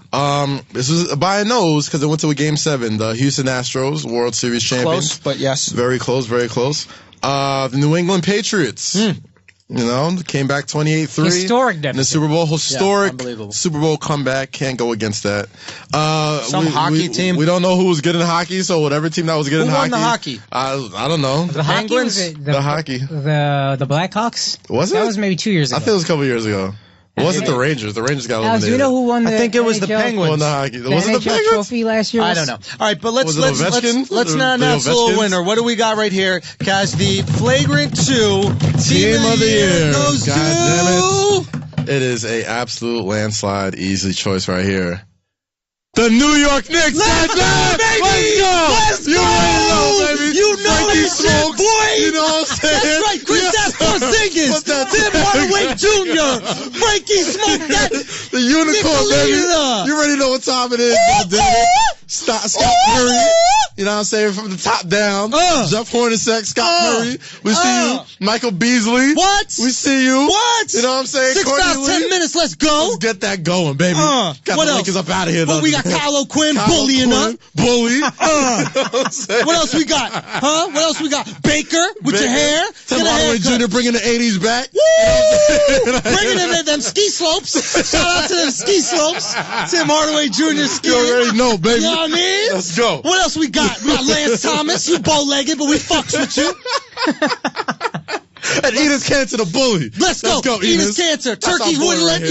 This was by a nose because it went to a Game 7. The Houston Astros, World Series champions. Close, but yes. Very close, very close. The New England Patriots. Came back 28-3. Historic deficit. In the Super Bowl. Historic unbelievable. Super Bowl comeback. Can't go against that. Some hockey team. We don't know who was good in hockey, so whatever team that was good in hockey. Who won the hockey? I don't know. The Penguins? The hockey. The Blackhawks? Was it? That was maybe 2 years ago. I think it was a couple years ago. Was it the Rangers? The Rangers got eliminated. Do you know who won the I think it was the Penguins. Won the hockey. Was it the NHL Penguins? trophy last year? I don't know. All right, but let's not announce a Ovechkins? little winner. What do we got right here? Guys, the Flagrant 2 Team of the Year goes God damn it. It is a absolute landslide, easy choice right here. The New York Knicks! Let's go, baby! Let's go! You already know, baby. You know Frankie this shit, Smokes, boy! You know what I'm saying? That's right, Kristaps Porzingis, Tim Hardaway Jr., Frankie Smoke, that the unicorn, baby. Nicolina. You already know what time it is, goddammit. Scott Curry. You know what I'm saying? From the top down. Jeff Hornacek, Scott Curry. We see you. Michael Beasley. What? We see you. What? You know what I'm saying? 6 Courtney 10 Lee. minutes, let's go. Let's get that going, baby. Got what the else? Lakers up out of here, though. But we got Kyle O'Quinn bullying up. Bully. You know what I'm saying? What else we got? What else we got? Baker with your hair. Tim Hardaway Jr. bringing the 80s back. Woo! Bringing in them ski slopes. Shout out to them ski slopes. Tim Hardaway Jr. skiing. You already know, baby. You know what I mean? Let's go. What else we got? We got Lance Thomas. You bow-legged, but we fucks with you. And Enos Cancer, the bully. Let's go. Enos Cancer. Turkey wouldn't let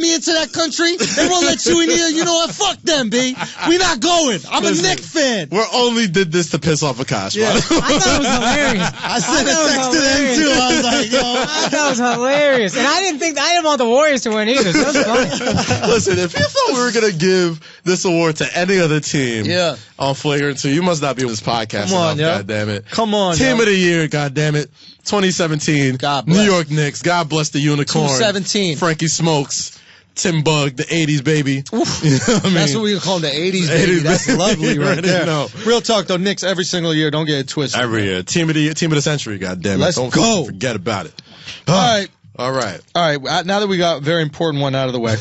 me into that country. They won't let you in here. You know what? Fuck them, B. We not going. I'm a Knicks fan. We only did this to piss off Akash. Yeah. I thought it was hilarious. I sent a text to them too. I was like, yo. I thought it was hilarious. And I didn't want the Warriors to win either. So that was funny. Listen, if you thought we were going to give this award to any other team on Flagrant 2, you must not be on this podcast. Come on, God damn it. Come on, Team of the Year, God damn it. 2017, New York Knicks. God bless the unicorn. 217. Frankie Smokes. Tim Bug, the 80s baby. Oof. You know what I mean? That's what we call the 80s baby. That's lovely right there. No. Real talk though, Knicks every single year. Don't get it twisted. Every year. Team of the century, God damn it. Let's go. Forget about it. All right. Now that we got a very important one out of the way,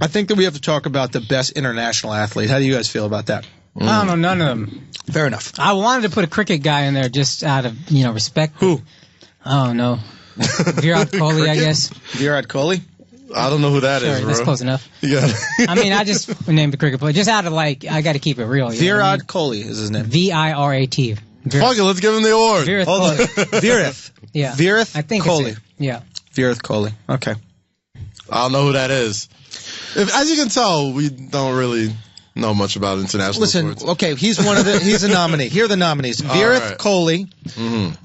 I think that we have to talk about the best international athlete. How do you guys feel about that? I don't know, none of them. Fair enough. I wanted to put a cricket guy in there just out of, respect. Who? I don't know. Virat Kohli, I guess. Virat Kohli? I don't know who that is, bro. That's close enough. Yeah. I just named the cricket player. Just out of I got to keep it real. Virat Kohli is his name. Virat. Fuck it, let's give him the award. Virat Hold on. Virat. Yeah. Virat I think Kohli. Yeah. Virat Kohli. Okay. I don't know who that is. As you can tell, we don't really know much about international sports. Okay, he's a nominee. Here are the nominees. Virat Kohli,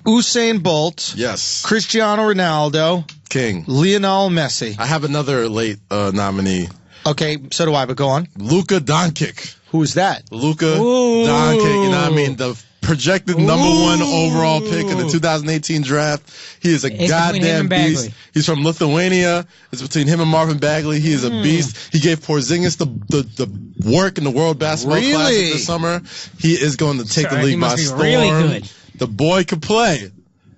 Usain Bolt, yes, Cristiano Ronaldo, King, Lionel Messi. I have another late nominee. Okay, so do I, but go on. Luka Doncic. Who's that? Luka Doncic, you know what I mean? The projected number one overall pick in the 2018 draft. He is a goddamn beast. He's from Lithuania. It's between him and Marvin Bagley. He is a beast. He gave Porzingis the work in the World Basketball Classic this summer. He is going to take the league by storm. Really good. The boy could play.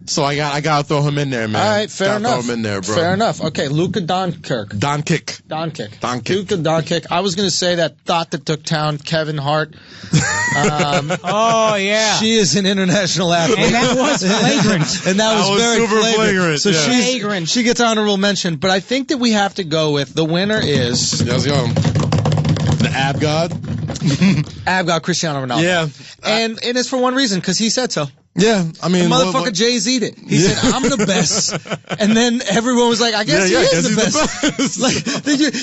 So I gotta throw him in there, man. All right, fair enough. Throw him in there, bro. Fair enough. Okay, Luka Doncic. Doncic. Luka Doncic. I was gonna say that thought that took town, Kevin Hart. Oh yeah, she is an international athlete, and that was flagrant. And that was very super flagrant. So Yeah. she gets honorable mention. But I think that we have to go with the winner is Let's go. The Ab God. Ab God, Cristiano Ronaldo. Yeah, and it's for one reason, because he said so. Yeah, I mean, the motherfucker Jay-Z'd it. He said, "I'm the best," and then everyone was like, "I guess he is the best." Like,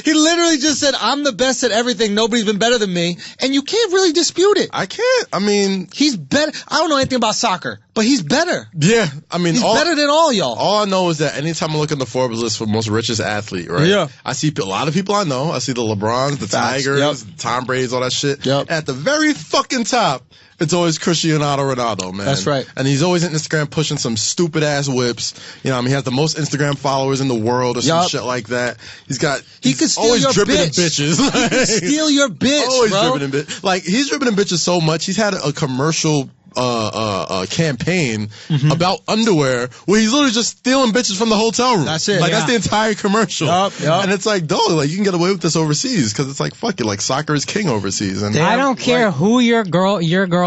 he literally just said, "I'm the best at everything. Nobody's been better than me," and you can't really dispute it. I can't. I mean, he's better. I don't know anything about soccer, but he's better. Yeah, I mean, he's better than all y'all. All I know is that anytime I look at the Forbes list for most richest athlete, right? Yeah. I see a lot of people I know. I see the LeBrons, the Tigers, Tom Brady's, all that shit. Yep. At the very fucking top, it's always Cristiano Ronaldo, man. That's right. And he's always on Instagram pushing some stupid ass whips. You know, I mean, he has the most Instagram followers in the world or some shit like that. He could steal always your dripping bitch. in bitches. He could steal your bitch, always bro. dripping in bitches. Like, he's dripping in bitches so much. He's had a commercial campaign about underwear where he's literally just stealing bitches from the hotel room. That's it. Like, that's the entire commercial. Yup. And it's like, dog, like, you can get away with this overseas because it's like, fuck it, like, soccer is king overseas. And I don't care who your girl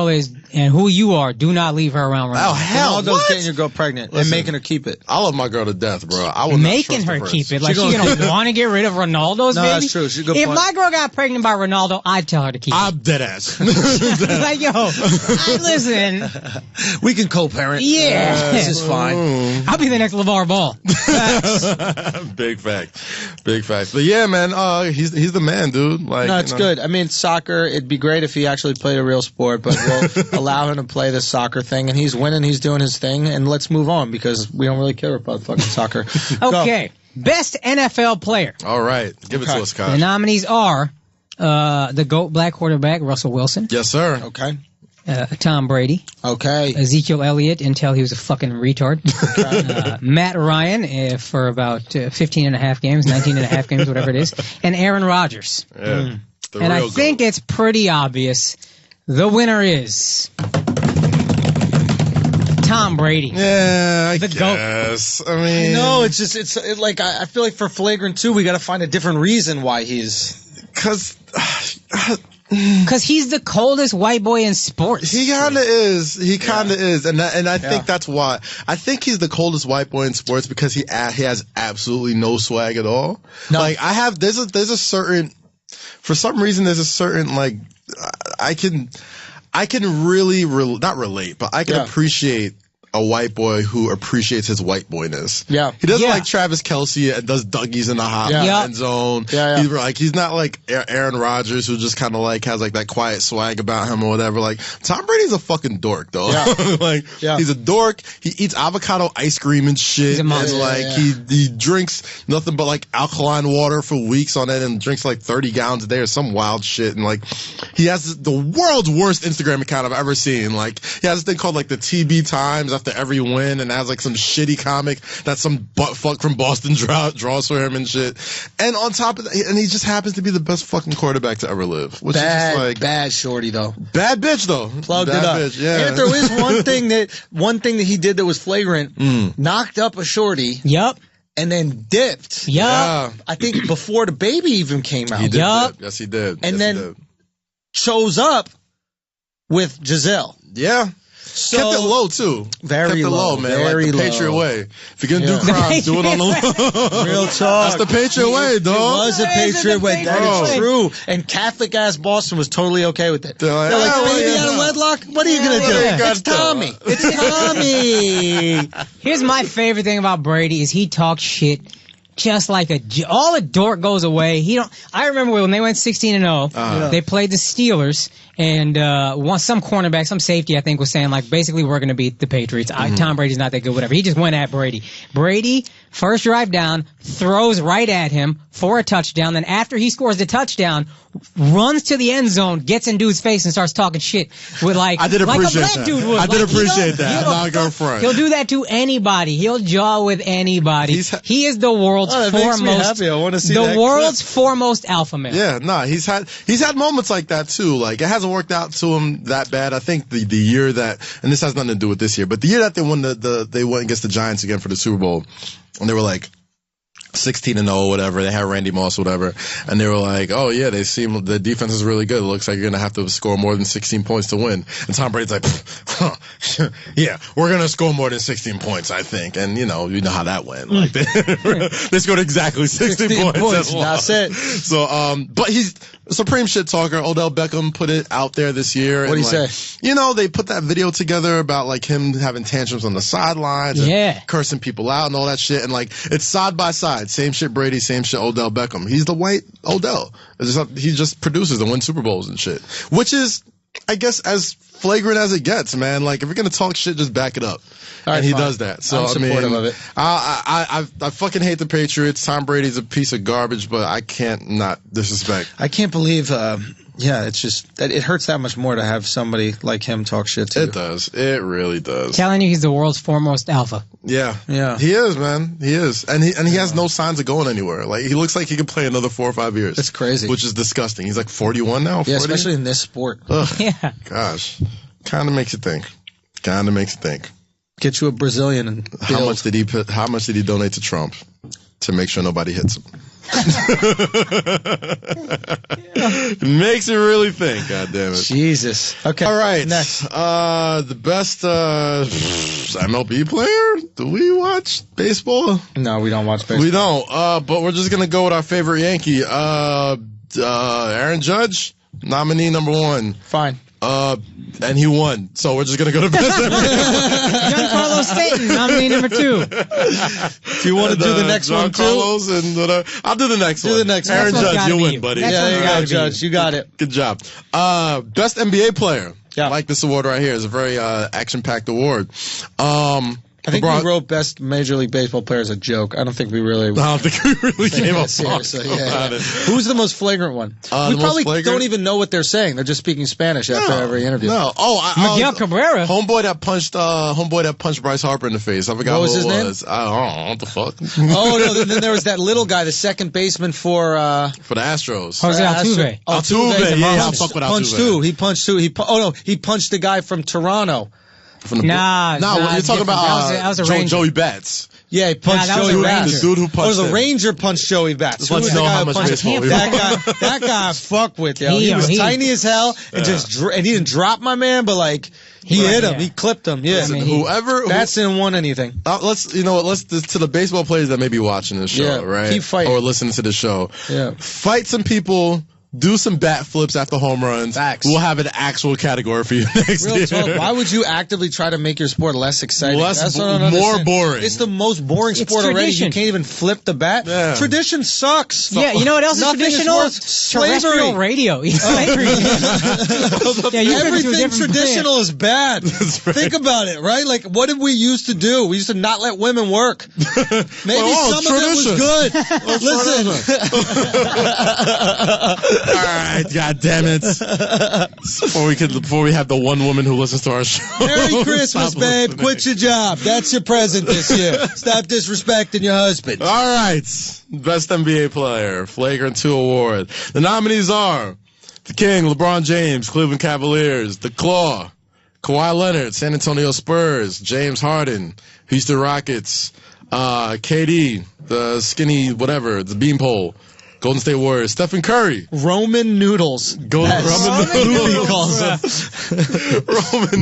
is and who you are. Do not leave her around. Oh, hell, Ronaldo's getting your girl pregnant and making her keep it. I love my girl to death, bro. I will making her keep it. Like, she gonna want to get rid of Ronaldo's baby? That's true. She's a good if point. my girl got pregnant by Ronaldo, I'd tell her to keep it. I'm dead ass. Like, yo, listen. We can co-parent. Yeah. This is fine. I'll be the next LeVar Ball. Big fact. Big fact. But yeah, man, he's the man, dude. Like, no, it's good. I mean, soccer, it'd be great if he actually played a real sport, but we'll allow him to play the soccer thing, and he's winning, he's doing his thing, and let's move on because we don't really care about fucking soccer. Okay. Best NFL player. All right. Give it to us, Kyle. The nominees are the GOAT black quarterback, Russell Wilson. Yes, sir. Okay. Tom Brady. Okay. Ezekiel Elliott until he was a fucking retard. Okay. Matt Ryan for about 15 and a half games, 19 and a half games, whatever it is. And Aaron Rodgers. Yeah. And I think it's pretty obvious. The winner is Tom Brady. Yeah, I the guess. GOAT. I mean, no, it's like I feel like for Flagrant 2, we got to find a different reason why he's because he's the coldest white boy in sports. He kind of is. He kind of is, and I think that's why. I think he's the coldest white boy in sports because he has absolutely no swag at all. No. Like there's a certain, for some reason there's a certain like I can really not relate, but I can appreciate a white boy who appreciates his white boyness. Yeah. He doesn't like Travis Kelce and does Dougies in the hot end zone. Yeah. He's not like Aaron Rodgers who just kind of like has like that quiet swag about him or whatever. Like Tom Brady's a fucking dork though. Yeah. He's a dork. He eats avocado ice cream and shit. He's a monster. And he drinks nothing but like alkaline water for weeks on end and drinks like 30 gallons a day or some wild shit. And like he has the world's worst Instagram account I've ever seen. Like he has this thing called like the TB Times after every win, and has like some shitty comic that some butt fuck from Boston draws for him and shit. And on top of that, and he just happens to be the best fucking quarterback to ever live. Which is just like bad shorty though. Bad bitch though. Plugged bad it up. Bitch, yeah. And if there is one thing that he did that was flagrant, knocked up a shorty. Yep. And then dipped. Yep. Yeah. I think before the baby even came out. He did. Yep. Yes, he did. And then shows up with Giselle. Yeah. So, kept it low too. Very kept it low, man. Very like the Patriot way. If you're gonna do crimes, do it on the low. Real talk. That's the Patriot way, dog. It was a Patriot way. That is true. And Catholic ass Boston was totally okay with it. They're like baby out of wedlock. What are you gonna do? It's Tommy. It's Tommy. Here's my favorite thing about Brady is he talks shit. Just like all the dork goes away. I remember when they went 16-0, they played the Steelers, and some cornerback, some safety, I think, was saying like, basically, we're going to beat the Patriots. Tom Brady's not that good, whatever. He just went at Brady. Brady, first drive down, throws right at him for a touchdown. Then after he scores the touchdown, runs to the end zone, gets in dude's face, and starts talking shit with like I did appreciate like a black dude would. I did appreciate that. I'm not going front. He'll do that to anybody. He'll jaw with anybody. He is the world's world's foremost. I want to see the world's foremost alpha male. Yeah, nah, he's had moments like that too. Like it hasn't worked out to him that bad. I think the year that, and this has nothing to do with this year, but the year that they won they went against the Giants again for the Super Bowl, and they were like 16-0, whatever. They had Randy Moss, whatever, and they were like, "Oh yeah, the defense is really good. It looks like you're gonna have to score more than 16 points to win." And Tom Brady's like, "Yeah, we're gonna score more than 16 points, I think." And you know how that went. Like they scored exactly 16 points. That's it. So, but he's a supreme shit talker. Odell Beckham put it out there this year. What'd he say? You know, they put that video together about like him having tantrums on the sidelines, and cursing people out and all that shit, and like it's side by side. Same shit Brady, same shit Odell Beckham. He's the white Odell. He just produces and wins Super Bowls and shit. Which is, I guess, as flagrant as it gets, man. Like, if you're going to talk shit, just back it up. Right, and he does that. So, I'm supportive of it. I fucking hate the Patriots. Tom Brady's a piece of garbage, but I can't not disrespect. I can't believe... it's just that it hurts that much more to have somebody like him talk shit to you. It does. It really does. Telling you he's the world's foremost alpha. Yeah. He is, man. He is. And he has no signs of going anywhere. Like, he looks like he could play another 4 or 5 years. It's crazy. Which is disgusting. He's like 41 now. 40? Yeah, especially in this sport. Ugh. Yeah. Gosh. Kind of makes you think. Get you a Brazilian and how much did he donate to Trump to make sure nobody hits him? Makes you really think, God damn it. Jesus. Okay. All right. Next. The best MLB player? Do we watch baseball? No, we don't watch baseball. We don't. But we're just gonna go with our favorite Yankee. Aaron Judge, nominee number 1. Fine. And he won. So we're just gonna go to best. Giancarlo Stanton, nominee number 2. Do you want to do the next one too? And I'll do the next one. Do the next one. Aaron Judge, you win, buddy. Yeah, there you go, Judge. You got it. Good job. Best NBA player. Yeah. I like this award right here. It's a very action-packed award. I think we wrote best Major League Baseball player as a joke. I don't think we really came up seriously. Who's the most flagrant one? We probably don't even know what they're saying. They're just speaking Spanish after every interview. No. Miguel Cabrera. Homeboy that punched Bryce Harper in the face. I forgot what was his name. I don't know what the fuck. Oh no! Then there was that little guy, the second baseman for the Astros. Jose Altuve. Altuve. Yeah, I'll fuck with Altuve. He punched two. He punched the guy from Toronto. Nah, you're talking about that was a Joey Bats. Yeah, he punched Joey Bats. The dude who punched the Ranger punched Joey Bats. Let's know how much baseball that guy fuck with, yo. He was tiny as hell and and he didn't drop my man, but like he hit him. He clipped him. Yeah. Whoever Bats didn't want anything. Let's to the baseball players that may be watching this show, right? Keep fighting. Or listening to the show. Yeah. Fight some people. Do some bat flips after home runs. Facts. We'll have an actual category for you next year. Talk. Why would you actively try to make your sport less exciting? More boring. It's the most boring sport already. You can't even flip the bat. Yeah. Tradition sucks. Yeah, you know what else is traditional? Terrestrial radio. Everything traditional is bad. Think about it, right? Like, what did we used to do? We used to not let women work. Maybe some of it was good. Listen. All right, God damn it! Before we have the one woman who listens to our show. Merry Christmas, babe. Quit your job. That's your present this year. Stop disrespecting your husband. All right, best NBA player, Flagrant 2 award. The nominees are the King, LeBron James, Cleveland Cavaliers, the Claw, Kawhi Leonard, San Antonio Spurs, James Harden, Houston Rockets, KD, the skinny whatever, the beanpole. Golden State Warriors, Stephen Curry. Roman noodles. Roman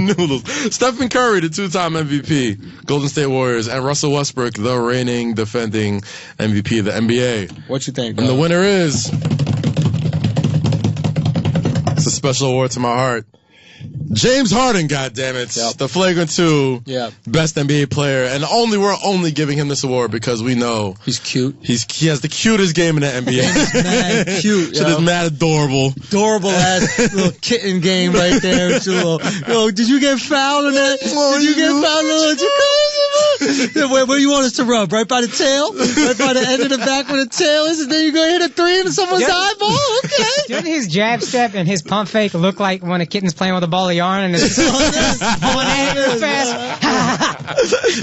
noodles. Stephen Curry, the 2-time MVP, Golden State Warriors, and Russell Westbrook, the reigning defending MVP of the NBA. What you think? And the winner is... It's a special award to my heart. James Harden, goddammit. Yep. The Flagrant 2 best NBA player. And we're only giving him this award because we know he's cute. He has the cutest game in the NBA. He's mad cute. Shit is mad adorable. Adorable ass little kitten game right there. Did you get fouled in that? Did you get fouled in that? Where you want us to rub? Right by the tail? Right by the end of the back where the tail is, and then you're going to hit a 3 into someone's eyeball? Okay. Didn't his jab step and his pump fake look like when a kitten's playing with a ball of yarn and it's pulling at real fast?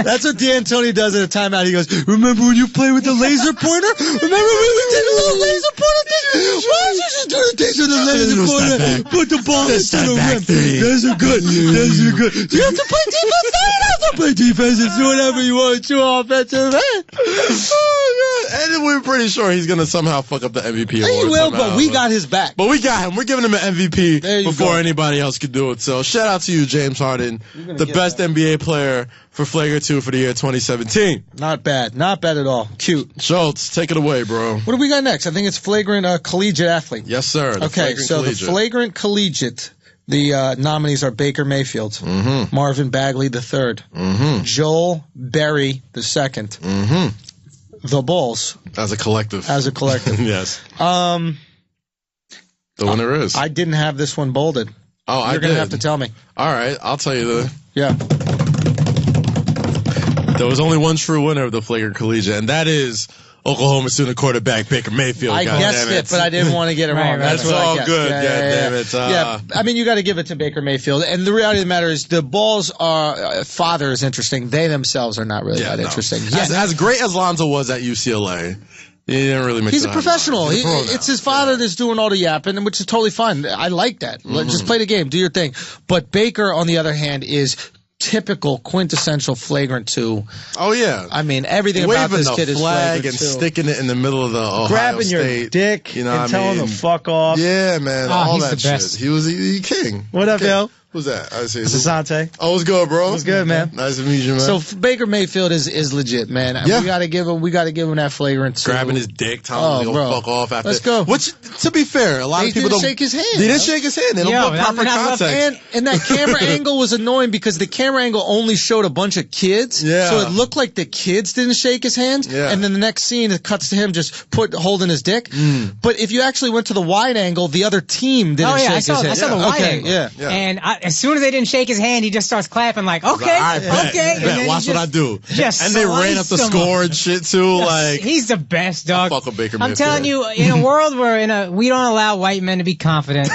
That's what D'Antoni does in a timeout. He goes, remember when you played with the laser pointer? Remember when we did a little laser pointer thing? Why don't you just do the things with the laser pointer? Put the ball into the rim. Those are good. Those are good. Do you have to play defense? No, you don't have to play defense. It's whatever you want to offensive end. Oh, God. And we're pretty sure he's going to somehow fuck up the MVP award. He will, somehow, but we got his back. But we got him. We're giving him an MVP before anybody else could do it. So shout out to you, James Harden, the best NBA player for Flagrant 2 for the year 2017. Not bad. Not bad at all. Cute. Schultz, take it away, bro. What do we got next? I think it's Flagrant Collegiate Athlete. Yes, sir. Okay, so the Flagrant Collegiate, the nominees are Baker Mayfield, Marvin Bagley III, Joel Berry II, the Bulls. As a collective. Yes. The winner is. I didn't have this one bolded. Oh, You're going to have to tell me. All right, I'll tell you Yeah. There was only one true winner of the Flagrant Collegiate, and that is Oklahoma student quarterback Baker Mayfield. I guessed it, but I didn't want to get it wrong. Right, That's what all I guessed. good. Yeah, damn it. Yeah, I mean, you got to give it to Baker Mayfield. And the reality of the matter is the Bulls' father is interesting. They themselves are not really that interesting. As great as Lonzo was at UCLA, he didn't really make He's a professional. It's his father that's doing all the yapping, which is totally fine. I like that. Just play the game. Do your thing. But Baker, on the other hand, is typical, quintessential Flagrant 2. Oh, yeah. I mean, everything about this kid is flag Flagrant and 2. sticking it in the middle of the Ohio Grabbing State, your dick you know and telling him to fuck off. Yeah, man. All he's that the best. shit. He was the king. What up, yo? Who's that? I see. This is Sante. Oh, what's good, bro? What's good, man? Nice to meet you, man. So Baker Mayfield is legit, man. Yeah. We gotta give him that Flagrant 2. Grabbing his dick, telling him to go fuck off after. Let's go. Which, to be fair, a lot of people didn't don't shake his hand. They didn't shake his hand. They don't put proper context. And that camera angle was annoying because the camera angle only showed a bunch of kids. Yeah. So it looked like the kids didn't shake his hand. Yeah. And then the next scene, it cuts to him just holding his dick. But if you actually went to the wide angle, the other team didn't shake his hand. I saw the wide angle. Yeah. And as soon as they didn't shake his hand, he just starts clapping like, okay, okay. And then watch what I do. And they ran up the score and shit too. Like, he's the best, dog. Fuck a Baker I'm Mayfield. telling you, in a world where we don't allow white men to be confident.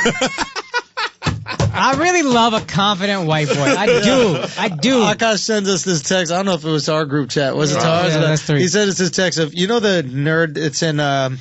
I really love a confident white boy. I do. Akash sends us this text. I don't know if it was to our group chat. Was it to ours? Yeah, that's three. He sent us this text of, you know the nerd, it's in,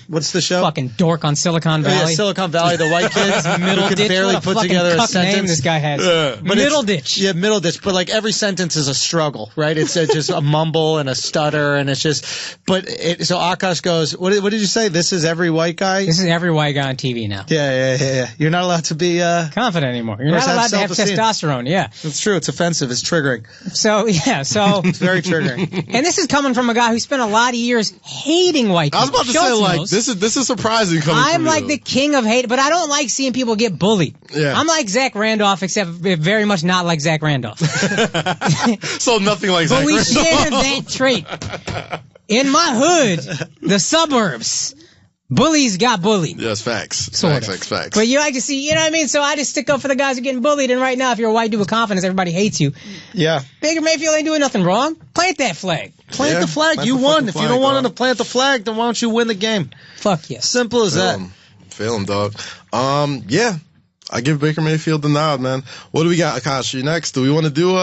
what's the show? Fucking dork on Silicon Valley. Oh, yeah, Silicon Valley, the white kids. Middle who ditch. can barely What a put fucking together a cuck sentence. name this guy has. But Middle ditch. Yeah, middle ditch. But like every sentence is a struggle, right? It's just a mumble and a stutter, and it's just. So Akash goes, what did you say? This is every white guy. This is every white guy on TV now. Yeah. You're not allowed to be confident anymore. You're not allowed to have testosterone. Yeah, it's true. It's offensive. It's triggering. So it's very triggering. And this is coming from a guy who spent a lot of years hating white people. I was about to say, like, this is surprising coming from I'm like you. the king of hate, but I don't like seeing people get bullied. Yeah. I'm like Zach Randolph, except very much not like Zach Randolph. So nothing like Zach But we Randolph. share that trait. In my hood, the suburbs, bullies got bullied. Yes, facts. Sort Facts. But you like to see, you know what I mean? So I just stick up for the guys who are getting bullied. And right now, if you're a white dude with confidence, everybody hates you. Yeah. Baker Mayfield ain't doing nothing wrong. Plant that flag. Plant the flag. You won. If you don't want him to plant the flag, then why don't you win the game? Fuck yes. Simple as that. Fail him, dog. Yeah. I give Baker Mayfield the nod, man. What do we got, Akash? You next? Do we want to do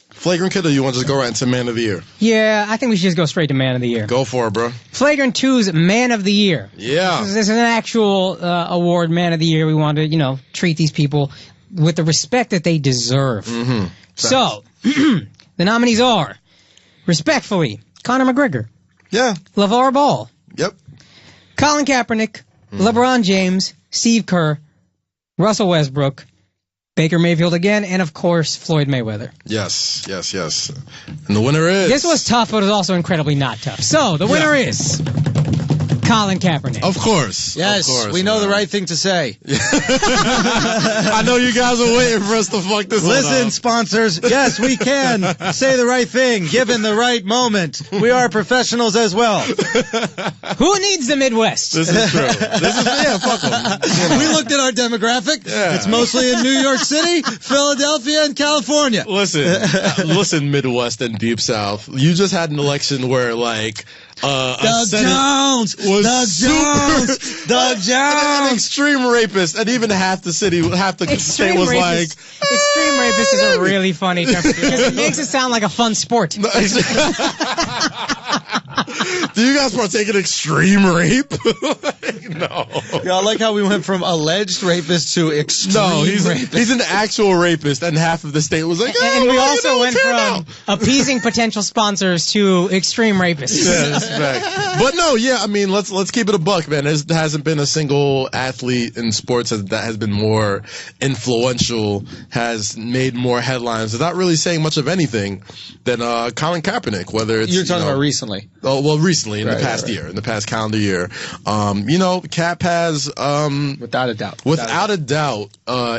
Flagrant Kid, or you want to just go right into Man of the Year? Yeah, I think we should just go straight to Man of the Year. Go for it, bro. Flagrant 2's Man of the Year. Yeah. This is an actual award, Man of the Year. We want to, treat these people with the respect that they deserve. Mm-hmm. So, the nominees are, respectfully, Conor McGregor. Yeah. LeVar Ball. Yep. Colin Kaepernick. LeBron James. Steve Kerr. Russell Westbrook. Baker Mayfield again, and of course, Floyd Mayweather. Yes. And the winner is... This was tough, but it was also incredibly not tough. So, the winner is... Colin Kaepernick. Of course. Yes, we know the right thing to say. I know you guys are waiting for us to fuck this one Listen, up. sponsors, yes, we can say the right thing given the right moment. We are professionals as well. Who needs the Midwest? This is true. Fuck them. We looked at our demographic. Yeah. It's mostly in New York City, Philadelphia, and California. Listen, Midwest and Deep South. You just had an election where, like, Doug Jones, an extreme rapist, and even half the state was like, extreme rapist is a really funny term because it makes it sound like a fun sport. Do you guys partake in extreme rape? No. Yeah, I like how we went from alleged rapist to extreme rapist. He's an actual rapist, and half of the state was like, and we also went from appeasing potential sponsors to extreme rapists. Yeah, that's fact. But no, yeah, I mean, let's keep it a buck, man. There hasn't been a single athlete in sports that has been more influential, has made more headlines, without really saying much of anything than Colin Kaepernick. Whether it's you're talking about recently. Oh, well, recently in the past year, in the past calendar year, Cap has without a doubt,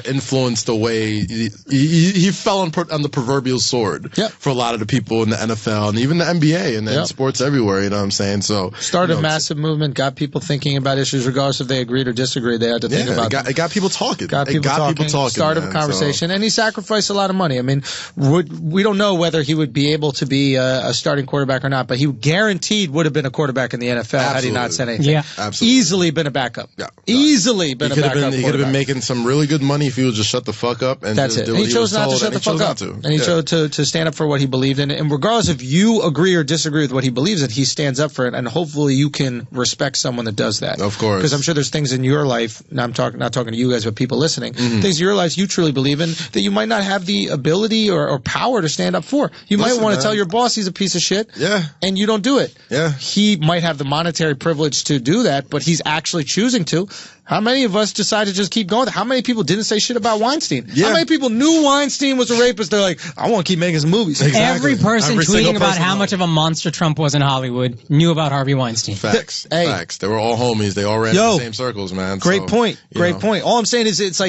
influenced the way he fell on the proverbial sword for a lot of the people in the NFL and even the NBA and sports everywhere. You know what I'm saying? So started a massive movement, got people thinking about issues, regardless if they agreed or disagreed. They had to think about it. Got people talking. Got people talking. Started a conversation, and he sacrificed a lot of money. I mean, we don't know whether he would be able to be a starting quarterback or not, but he guaranteed would have been a quarterback in the NFL had he not said anything. Yeah, absolutely. Easily been a backup. Yeah, easily been a backup. He could have been making some really good money if he would just shut the fuck up and that's just it. Do what he chose not to shut the fuck up, and he chose to stand up for what he believed in. And regardless if you agree or disagree with what he believes in, he stands up for it. And hopefully you can respect someone that does that. Of course, because I'm sure there's things in your life. Now I'm not talking to you guys, but people listening. Things in your lives you truly believe in that you might not have the ability or power to stand up for. You might want to tell your boss he's a piece of shit. Yeah, and you don't do it. Yeah, he might have the monetary privilege to do that, but he's actually choosing to. How many of us decided to just keep going? How many people didn't say shit about Weinstein? Yeah. How many people knew Weinstein was a rapist? They're like, I want to keep making some movies. Exactly. Every person tweeting about how much of a monster Trump was in Hollywood knew about Harvey Weinstein. Facts. Facts. They were all homies. They all ran in the same circles, man. Great point. Great point. All I'm saying is it's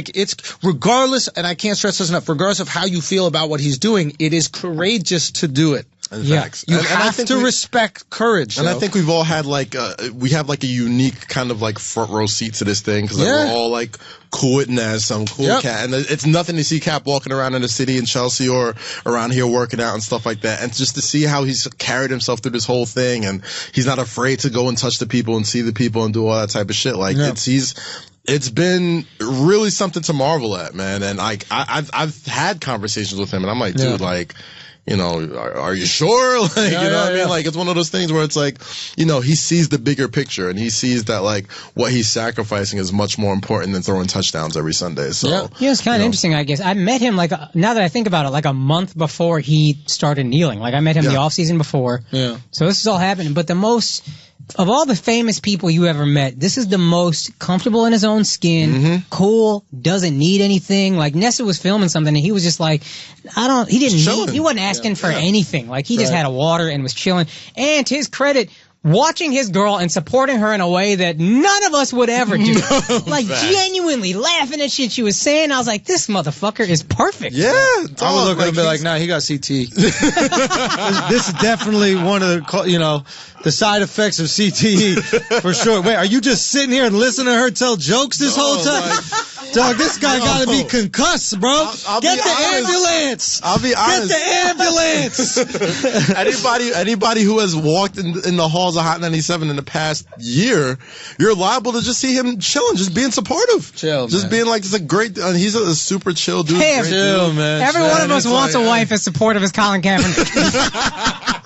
regardless, and I can't stress this enough, regardless of how you feel about what he's doing, it is courageous to do it. Facts. You have to respect courage. And I think we've all had we have a unique kind of front row seat to this thing because we're all cool it as some cool cat. And it's nothing to see Cap walking around in the city in Chelsea or around here working out and stuff like that. And just to see how he's carried himself through this whole thing and he's not afraid to go and touch the people and see the people and do all that type of shit. It's been really something to marvel at, man. And I've had conversations with him and I'm like, dude, are you sure? You know what I mean? It's one of those things where it's he sees the bigger picture and he sees that what he's sacrificing is much more important than throwing touchdowns every Sunday. So it's kind of interesting, I guess. I met him now that I think about it, a month before he started kneeling. I met him the off season before. Yeah. So this is all happening. But of all the famous people you ever met, this is the most comfortable in his own skin, cool, doesn't need anything. Nessa was filming something and he was just he wasn't asking for anything. He just had a water and was chilling. And to his credit, watching his girl and supporting her in a way that none of us would ever do. Genuinely laughing at shit she was saying. I was like, this motherfucker is perfect. Yeah. I would look at him and be like, nah, he got CT. This is definitely one of the side effects of CTE for sure. Wait, are you just sitting here and listening to her tell jokes this whole time? Dog, this guy got to be concussed, bro. Get the ambulance. I'll be honest. Get the ambulance. Anybody who has walked in the halls of Hot 97 in the past year, you're liable to just see him chilling, just being supportive. Just being just a great, he's a super chill dude. Hey, chill, man. Every one of us wants a wife as supportive as Colin Kaepernick.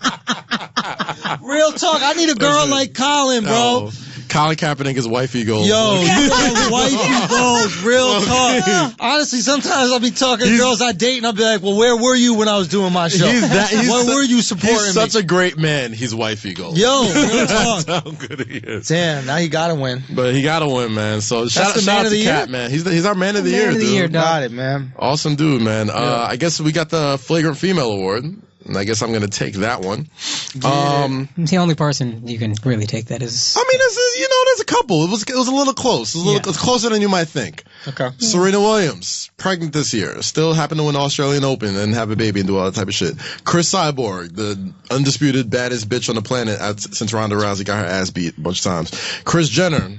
Real talk. I need a girl like Colin, bro. Colin Kaepernick is wifey goals. Yo, you are wifey goals. Real talk. Honestly, sometimes I'll be talking to girls I date and I'll be like, well, where were you when I was doing my show? Where were you supporting me? He's such a great man. He's wifey goals. Yo, real talk. That's how good he is. Damn, now he got to win. But he got to win, man. So shout out to Cat, man. He's our man of the year, dude. Got it, man. Awesome dude, man. I guess we got the Flagrant Female Award. And I guess I'm going to take that one. The only person you can really take that is... I mean, there's a couple. It was a little close. It's closer than you might think. Okay. Serena Williams, pregnant this year. Still happened to win the Australian Open and have a baby and do all that type of shit. Chris Cyborg, the undisputed baddest bitch on the planet since Ronda Rousey got her ass beat a bunch of times. Kris Jenner,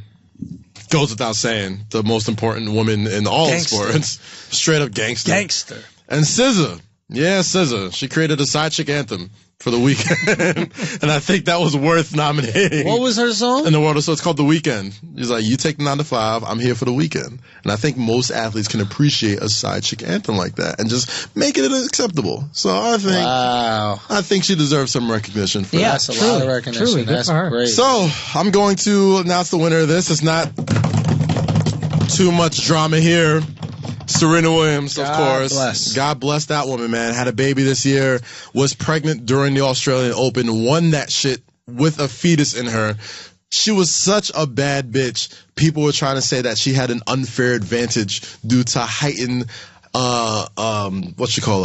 goes without saying, the most important woman in all sports. Straight up gangster. Gangster. And SZA. Yeah, SZA. She created a side chick anthem for The Weeknd. And I think that was worth nominating. What was her song? In the world. So it's called The Weeknd. He's like, you take the 9 to 5, I'm here for the weekend. And I think most athletes can appreciate a side chick anthem like that and just make it acceptable. So I think she deserves some recognition for that. That's a lot of recognition. Truly, that's good for her. great. So I'm going to announce the winner of this. It's not too much drama here. Serena Williams, of course. God bless that woman, man. Had a baby this year, was pregnant during the Australian Open, won that shit with a fetus in her. She was such a bad bitch. People were trying to say that she had an unfair advantage due to heightened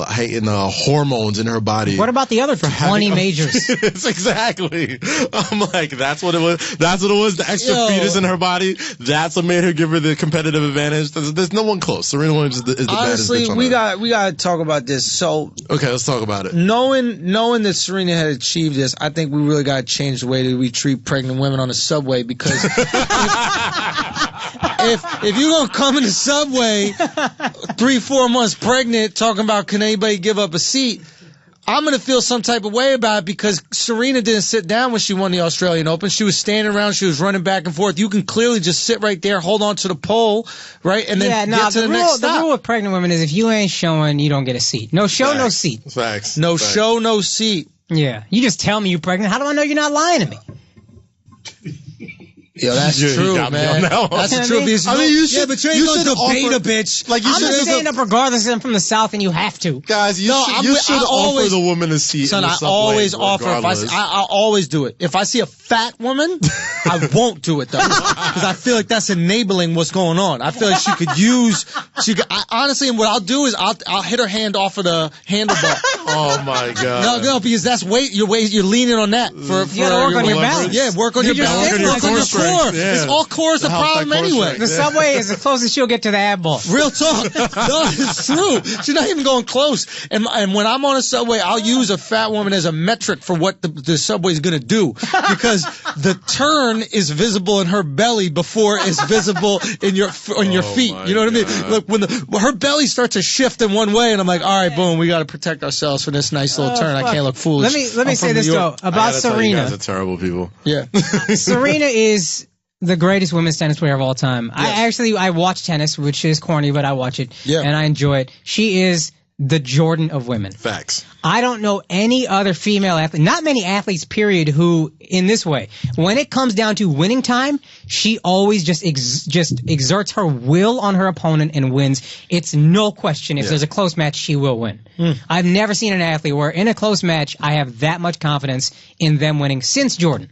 heightened hormones in her body. What about the other 20 majors? Exactly. I'm like, that's what it was. That's what it was. The extra fetus in her body. That's what made her give her the competitive advantage. There's no one close. Serena Williams is the baddest bitch on earth. we got to talk about this. So okay, let's talk about it. Knowing that Serena had achieved this, I think we really got to change the way that we treat pregnant women on the subway, because if you're gonna come in the subway 3-4 months pregnant talking about can anybody give up a seat, I'm going to feel some type of way about it, because Serena didn't sit down when she won the Australian Open. She was standing around. She was running back and forth. You can clearly just sit right there, hold on to the pole, right, and then get to the next stop. The rule with pregnant women is if you ain't showing, you don't get a seat. No show, no seat. Facts. No show, no seat. Yeah. You just tell me you're pregnant. How do I know you're not lying to me? Yo, that's true, man. That's the truth. I mean, you should. Yeah, but you ain't going to debate a bitch. Like, I'm just saying up regardless I'm from the South and you have to. Guys, you should offer the woman a seat. Son, in the I always offer. I always do it. If I see a fat woman, I won't do it though, because I feel like that's enabling what's going on. I feel like she could use. Honestly, and what I'll do is I'll hit her hand off of the handlebar. Oh my god. No, because that's weight. You're leaning on that for. You gotta work on your balance. Yeah, work on your balance. Work on your core. Yeah. It's all core is the problem anyway. The subway is the closest she'll get to the ab ball. Real talk. No, it's true. She's not even going close. And when I'm on a subway, I'll use a fat woman as a metric for what the subway is going to do, because the turn is visible in her belly before it's visible in your feet. You know what I mean? Look, when her belly starts to shift in one way, and I'm like, all right, boom, we got to protect ourselves for this nice little turn. I can't look foolish. Let me say this though about Serena. You guys are terrible people. Yeah. Serena is the greatest women's tennis player of all time. Yes. I watch tennis, which is corny, but I watch it, and I enjoy it. She is the Jordan of women. Facts. I don't know any other female athlete, not many athletes, period, who, in this way, when it comes down to winning time, she always just exerts her will on her opponent and wins. It's no question. If there's a close match, she will win. I've never seen an athlete where, in a close match, I have that much confidence in them winning since Jordan.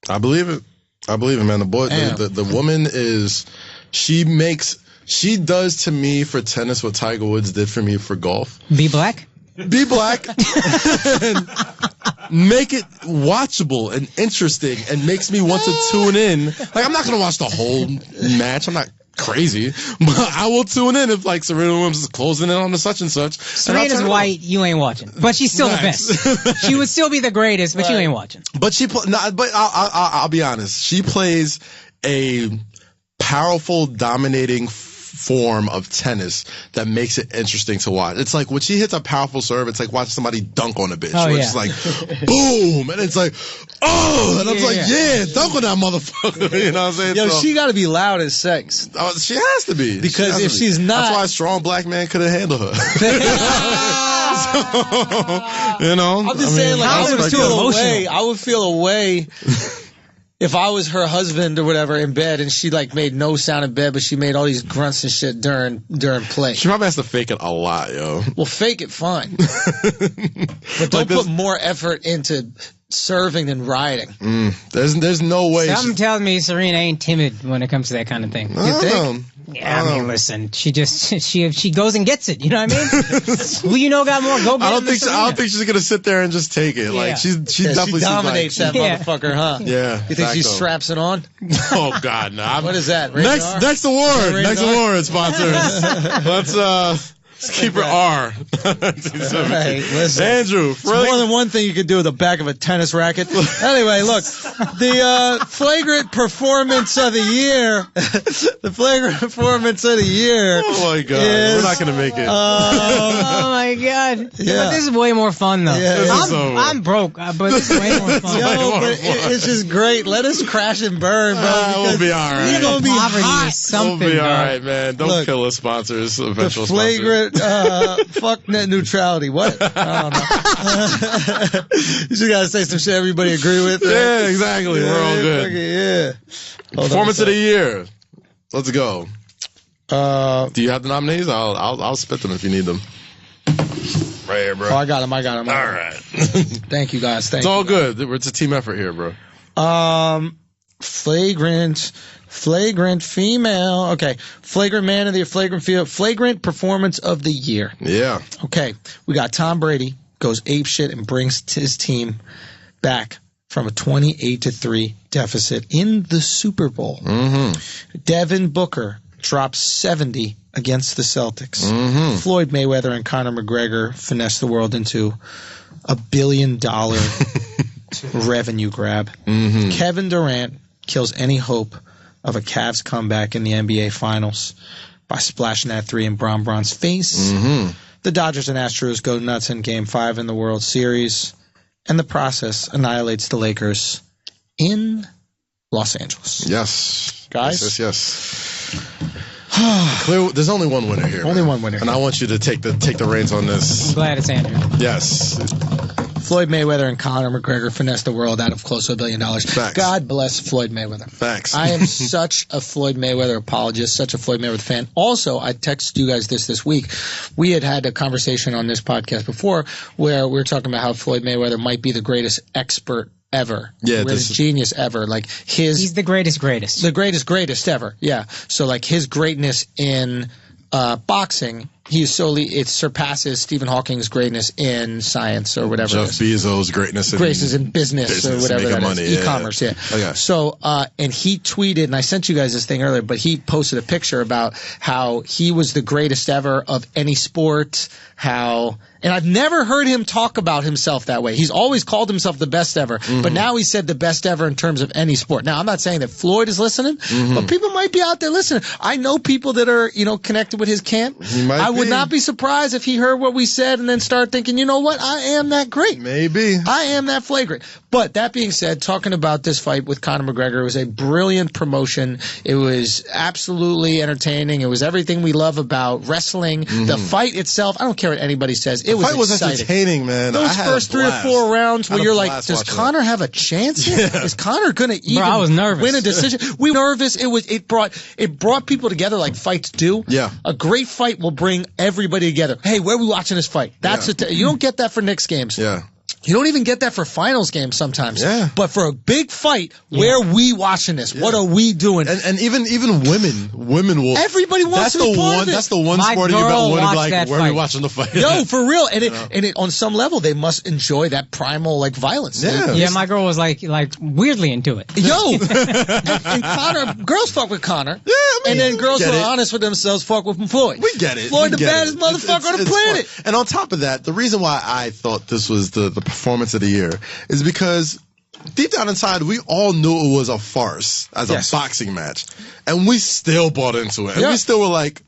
I believe it. Man. The woman is, she does to me for tennis what Tiger Woods did for me for golf. Be black. And make it watchable and interesting and makes me want to tune in. Like, I'm not going to watch the whole match. I'm not crazy, but I will tune in if like Serena Williams is closing in on the such and such. Serena's white, you ain't watching, but she's still the best. She would still be the greatest, but you ain't watching. But I'll be honest. She plays a powerful, dominating form of tennis that makes it interesting to watch. It's like when she hits a powerful serve, it's like watching somebody dunk on a bitch. Where it's like, boom, and it's like, oh, and I'm like, dunk on that motherfucker. You know what I'm saying? Yo, she got to be loud as sex. She has to be. Because if she's not, that's why a strong black man couldn't handle her. So, you know, I'm just saying, like, I would feel a way. If I was her husband or whatever in bed and she like made no sound in bed, but she made all these grunts and shit during play. She probably has to fake it a lot, yo. Well, fake it fine. But don't put more effort into serving than riding. There's no way. Something tells me Serena ain't timid when it comes to that kind of thing. You think? Yeah, I mean, listen, she goes and gets it. You know what I mean? Who you know got more? Go get it. I don't think she's gonna sit there and just take it. Like she definitely dominates that motherfucker, huh? Yeah. You think she straps it on? Oh God, no. What is that? Next award sponsor. Let's keep it R. Hey, listen. Andrew, more than one thing you could do with the back of a tennis racket. Anyway, look, the flagrant performance of the year. The flagrant performance of the year. Oh my God, we're not gonna make it. Oh my God. Yeah. But this is way more fun though. Yeah, I'm broke, but this is way more fun. It's just great. Let us crash and burn, bro. We'll be all right. You're gonna be hot. We'll be all right, man. Don't kill us, sponsors. Eventual the flagrant. Fuck net neutrality. What? I don't know. You just gotta say some shit everybody agree with. Right? Yeah, exactly. We're all good. Yeah. Performance of the year. Let's go. Do you have the nominees? I'll spit them if you need them. Right here, bro. Oh, I got them. All right. Thank you, guys. It's all good. It's a team effort here, bro. Flagrant female. Okay. Flagrant man of the year, flagrant female, flagrant performance of the year. Yeah. Okay. We got Tom Brady goes apeshit and brings his team back from a 28-3 deficit in the Super Bowl. Mm-hmm. Devin Booker drops 70 against the Celtics. Mm-hmm. Floyd Mayweather and Conor McGregor finesse the world into $1 billion revenue grab. Mm-hmm. Kevin Durant kills any hope of a Cavs comeback in the NBA Finals by splashing that three in Bron's face. Mm-hmm. The Dodgers and Astros go nuts in Game 5 in the World Series, and the process annihilates the Lakers in Los Angeles. Yes. Guys? Yes. Clear, there's only one winner here. Only one winner. And I want you to take the reins on this. I'm glad it's Andrew. Yes. Floyd Mayweather and Conor McGregor finesse the world out of close to $1 billion. Facts. God bless Floyd Mayweather. Facts. I am such a Floyd Mayweather apologist, such a Floyd Mayweather fan. Also, I texted you guys this week. We had a conversation on this podcast before where we were talking about how Floyd Mayweather might be the greatest expert ever. Yeah, greatest genius ever. Like he's the greatest. The greatest ever. Yeah. So like his greatness in boxing, it surpasses Stephen Hawking's greatness in science or whatever. Jeff Bezos' greatness in business or whatever that money, is. E-commerce, yeah. Okay. So, and he tweeted, and I sent you guys this thing earlier, but he posted a picture about how he was the greatest ever of any sport, and I've never heard him talk about himself that way. He's always called himself the best ever, but now he said the best ever in terms of any sport. Now, I'm not saying that Floyd is listening, but people might be out there listening. I know people that are, connected with his camp. I would not be surprised if he heard what we said and then start thinking, you know what, I am that great. Maybe. I am that flagrant. But that being said, talking about this fight with Conor McGregor, it was a brilliant promotion. It was absolutely entertaining. It was everything we love about wrestling. The fight itself, I don't care what anybody says. It was fight was exciting. Entertaining, man. Those first 3 or 4 rounds where you're like, does Conor have a chance here? Yeah. Is Conor going to even I was nervous. win a decision? We were nervous. It brought people together like fights do. Yeah. A great fight will bring everybody together. Hey, where are we watching this fight? You don't get that for Knicks games. Yeah. You don't even get that for finals games sometimes. Yeah. But for a big fight, where are we watching this? What are we doing? And even women will. Everybody wants to be part of it. That's the one sport you bet women like. Where are we watching the fight? Yo, for real. And it on some level they must enjoy that primal like violence. Yeah, my girl was like weirdly into it. Yo, and Conor, girls fuck with Conor. Yeah, I mean, and then girls who are honest with themselves fuck with Floyd. We get it. Floyd, the baddest motherfucker on the planet. Fun. And on top of that, the reason why I thought this was the performance of the year is because deep down inside, we all knew it was a farce as a boxing match. And we still bought into it. And we still were like,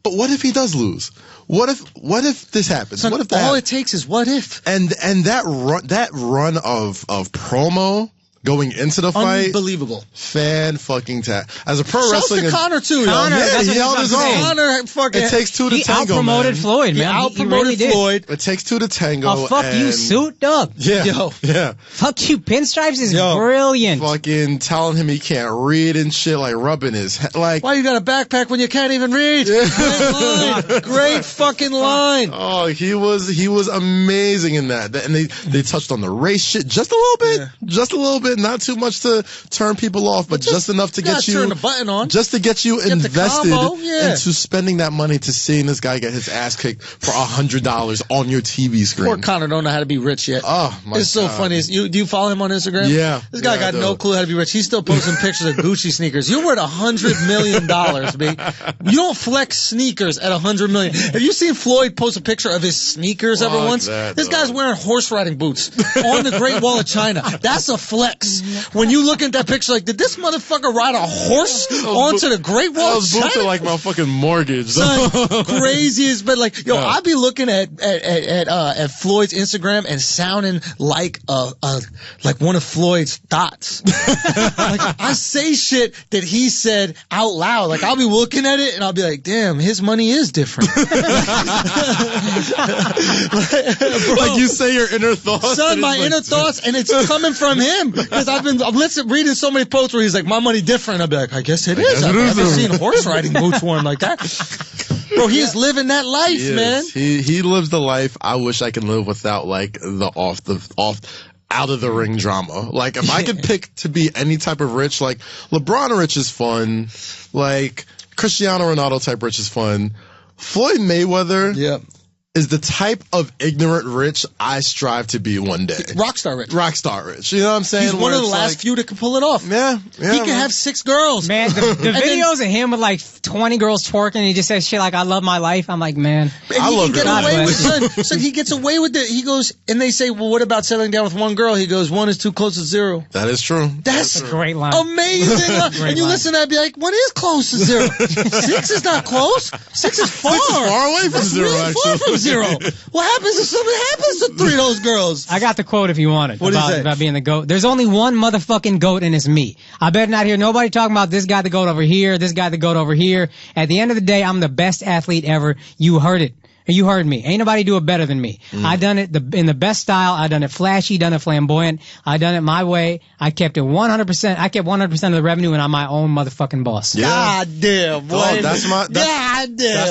but what if he does lose? What if this happens? So what if that all it takes is what if? And that run of promo going into the fight. Unbelievable. As a pro wrestling. Shouts to Connor too, yo. Connor, yeah, he held his own. Connor fucking. It takes two to tango, He outpromoted Floyd, man. He outpromoted really did. Floyd. It takes two to tango. A fuck you suit, dog. Yeah. Yo. Yeah. Fuck you pinstripes is brilliant. Fucking telling him he can't read and shit, like rubbing his head. Like, why you got a backpack when you can't even read? Yeah. Great line. Great fucking line. Oh, he was amazing in that. And they touched on the race shit just a little bit. Yeah. Just a little bit. Not too much to turn people off, but just enough to get you turn the button on. Just to get you invested yeah. into spending that money to seeing this guy get his ass kicked for $100 on your TV screen. Poor Connor don't know how to be rich yet. Oh my It's so God. funny. Do you follow him on Instagram? Yeah. This guy got no clue how to be rich. He's still posting pictures of Gucci sneakers. You're worth $100 million, B. You don't flex sneakers at $100 million. Have you seen Floyd post a picture of his sneakers ever once? This guy's wearing horse riding boots on the Great Wall of China. That's a flex. When you look at that picture, like, did this motherfucker ride a horse onto the Great Wall of China? Those boots are like my fucking mortgage. Son, craziest, but like, yo, I'd be looking at Floyd's Instagram and sounding like like one of Floyd's thoughts. Like, I say shit that he said out loud. Like, I'll be looking at it and I'll be like, damn, his money is different. Like you say your inner thoughts. Son, my inner thoughts, and it's coming from him because I'm reading so many posts where he's like, my money different. I'll be like, I guess it is. I've never seen horse riding boots worn like that. Bro, he is living that life, man. He lives the life I wish I could live without, like, the out of the ring drama. Like, if I could pick to be any type of rich, like, LeBron rich is fun. Like, Cristiano Ronaldo type rich is fun. Floyd Mayweather is the type of ignorant rich I strive to be one day. Rockstar rich. Rockstar rich. You know what I'm saying? He's one of the last few that can pull it off. Yeah. He can have 6 girls. Man, the videos of him with like 20 girls twerking and he just says shit like, I love my life. I'm like, man. And I love get away with son, he gets away with it. He goes, and they say, well, what about settling down with one girl? He goes, 1 is too close to 0. That is true. That's a great line. Amazing line. And you listen to that and be like, what is close to 0? 6 is not close. 6 is far. 6 is far away from That's 0, really actually. far from 0. What happens if something happens to 3 of those girls? I got the quote if you want it. What is it? About being the GOAT. There's only one motherfucking GOAT and it's me. I better not hear nobody talking about this guy the GOAT over here, this guy the GOAT over here. At the end of the day, I'm the best athlete ever. You heard it. You heard me. Ain't nobody do it better than me. I done it in the best style. I done it flashy, done it flamboyant. I done it my way. I kept it 100%. I kept 100% of the revenue and I'm my own motherfucking boss. Yeah. God damn, boy. Oh, that's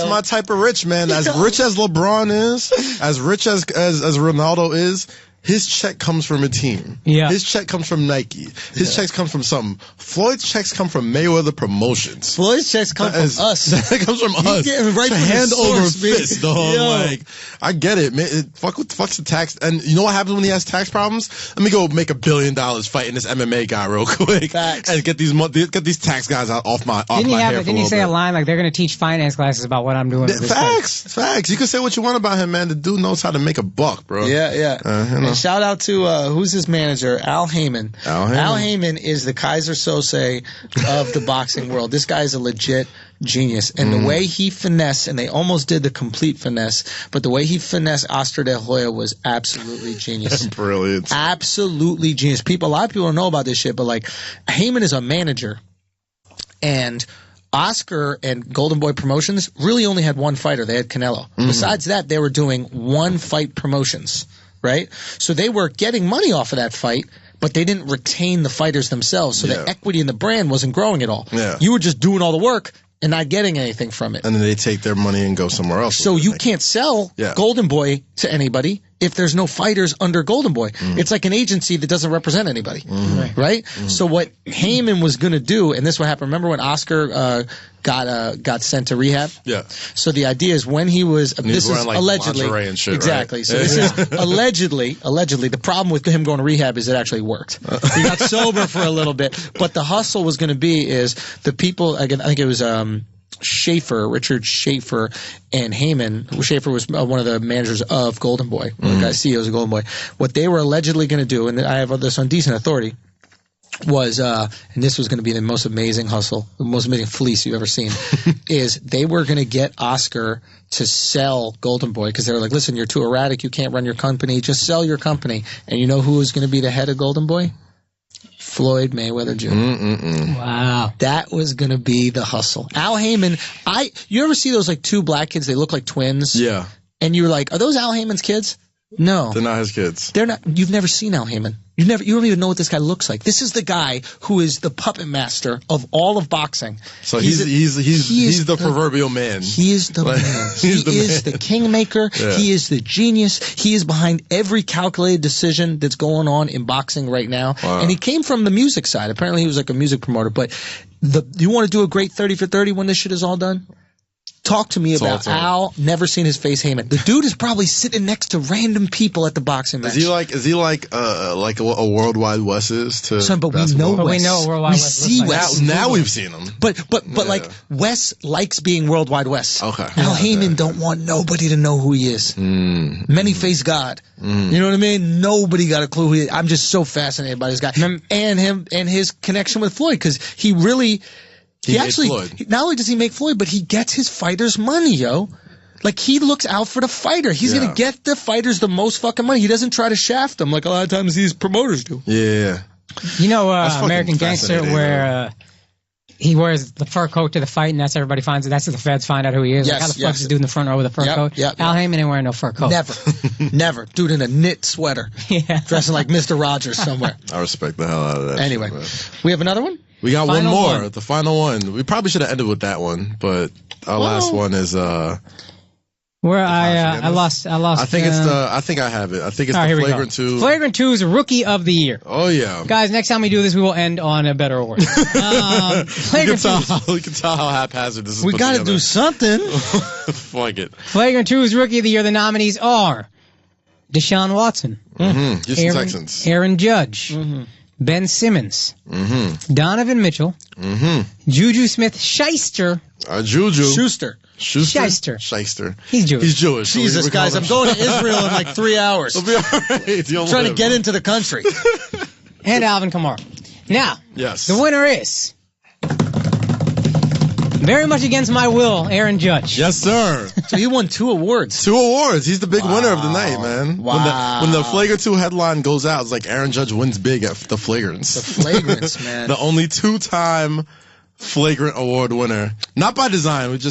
my type of rich, man. As rich as LeBron is, as rich as Ronaldo is, his check comes from a team. Yeah. His check comes from Nike. His checks come from something. Floyd's checks come from Mayweather Promotions. Floyd's checks come from us. That comes from us. Getting right It's a from hand the over source, fist, dog. Yo. Like, I get it, man. Fuck's the tax. And you know what happens when he has tax problems? Let me go make $1 billion fighting this MMA guy real quick. Facts. And get these tax guys out off my hair. Didn't he say a line like they're going to teach finance classes about what I'm doing? With this Facts. You can say what you want about him, man. The dude knows how to make a buck, bro. Yeah. And shout out to who's his manager, Al Heyman. Al Heyman is the Kaiser Sose of the boxing world. This guy is a legit genius. And the way he finessed, and they almost did the complete finesse, but the way he finessed Oscar De La Hoya was absolutely genius. Brilliant. Absolutely genius. A lot of people don't know about this shit, but like, Heyman is a manager. And Oscar and Golden Boy Promotions really only had one fighter. They had Canelo. Besides that, they were doing one fight promotions. Right? So they were getting money off of that fight, but they didn't retain the fighters themselves. So the equity in the brand wasn't growing at all. Yeah. You were just doing all the work and not getting anything from it. And then they take their money and go somewhere else. So you can't sell Golden Boy to anybody if there's no fighters under Golden Boy. It's like an agency that doesn't represent anybody. Right? So what Heyman was going to do, and this is what happened. Remember when Oscar got sent to rehab? Yeah. So the idea is when he was this is like allegedly and shit, exactly. Right? So this is allegedly. The problem with him going to rehab is it actually worked. He got sober for a little bit, but the hustle was going to be is the people. Again, I think it was Richard Schaefer, and Heyman. Schaefer was one of the managers of Golden Boy, one of the guys, CEOs of Golden Boy. What they were allegedly going to do, and I have this on decent authority, was, and this was going to be the most amazing hustle, the most amazing fleece you've ever seen, is they were going to get Oscar to sell Golden Boy because they were like, listen, you're too erratic, you can't run your company, just sell your company. And you know who was going to be the head of Golden Boy? Floyd Mayweather Jr. Wow. That was going to be the hustle. Al Heyman, you ever see those like two black kids? They look like twins. Yeah. And you're like, are those Al Heyman's kids? No. They're not his kids. They're not. You've never seen Al Heyman. You don't even know what this guy looks like. This is the guy who is the puppet master of all of boxing. So he's the proverbial man. He is the man. He is the kingmaker. Yeah. He is the genius. He is behind every calculated decision that's going on in boxing right now. Wow. And he came from the music side. Apparently he was like a music promoter. But you want to do a great 30 for 30 when this shit is all done? Talk to me about Al. Never seen his face, Heyman. The dude is probably sitting next to random people at the boxing match. Is he like a Worldwide Wes is to? Son, but basketball? we know Wes. We know Worldwide Wes. We see Wes. Now we've seen him. But like Wes likes being Worldwide Wes. Okay. Al Heyman don't want nobody to know who he is. Many face God. You know what I mean? Nobody got a clue who he is. I'm just so fascinated by this guy and his connection with Floyd because he really. He actually, not only does he make Floyd, but he gets his fighters money, yo. Like, he looks out for the fighter. He's going to get the fighters the most fucking money. He doesn't try to shaft them like a lot of times these promoters do. Yeah. You know, American Gangster, where he wears the fur coat to the fight, and that's everybody finds it. That's the feds find out who he is. Like, how the fuck's the dude in the front row with a fur coat? Al Heyman ain't wearing no fur coat. Never. Dude in a knit sweater. Yeah. Dressing like Mr. Rogers somewhere. I respect the hell out of that. Anyway, we have another one? We got one more. The final one. We probably should have ended with that one, but our last one is where I lost. I think I think I have it. I think it's the Flagrant 2. Flagrant 2 is Rookie of the Year. Oh yeah, guys. Next time we do this, we will end on a better award. Flagrant 2. We can tell how haphazard this is. We got to do something. Fuck it. Flagrant 2 is Rookie of the Year. The nominees are Deshaun Watson, Houston Texans, Aaron Judge. Ben Simmons, Donovan Mitchell, Juju Smith-Schuster, Schuster. Shyster. He's Jewish. He's Jewish. Jesus, guys, I'm going to Israel in like 3 hours. We'll be all right. I'm trying to get into the country. And Alvin Kamara. Now, the winner is, very much against my will, Aaron Judge. Yes, sir. So he won 2 awards. 2 awards. He's the big winner of the night, man. Wow. When the Flagrant 2 headline goes out, it's like Aaron Judge wins big at the Flagrants. The Flagrants, man. The only 2-time Flagrant award winner. Not by design. That's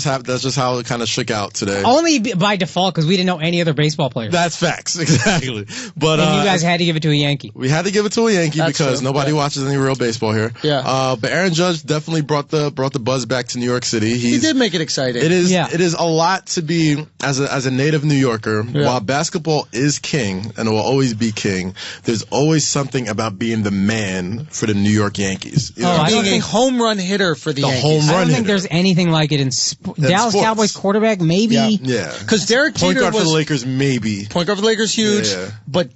just how it kind of shook out today. Only by default because we didn't know any other baseball players. That's facts, exactly. But and you guys had to give it to a Yankee. We had to give it to a Yankee because nobody watches any real baseball here. Yeah. But Aaron Judge definitely brought the buzz back to New York City. He did make it exciting. It is a lot to be as a native New Yorker. While basketball is king and will always be king, there's always something about being the man for the New York Yankees. Being a home run hitter for the Yankees. I don't think there's anything like it in Dallas sports. Cowboys quarterback, maybe. Yeah. Because Derek Jeter point guard for the Lakers, maybe. Point guard for the Lakers, huge. Yeah. But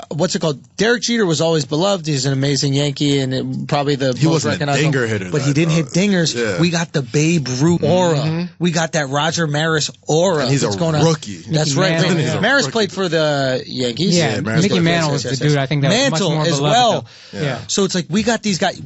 what's it called? Derek Jeter was always beloved. He's an amazing Yankee and probably the most recognizable. He wasn't a dinger hitter. But he didn't hit dingers. Yeah. We got the Babe Ruth aura. We got that Roger Maris aura. And he's a rookie. That's right. Maris played for the Yankees. Yeah, Mickey Mantle was the dude. I think that was much more as beloved. Yeah. So it's like we got these guys.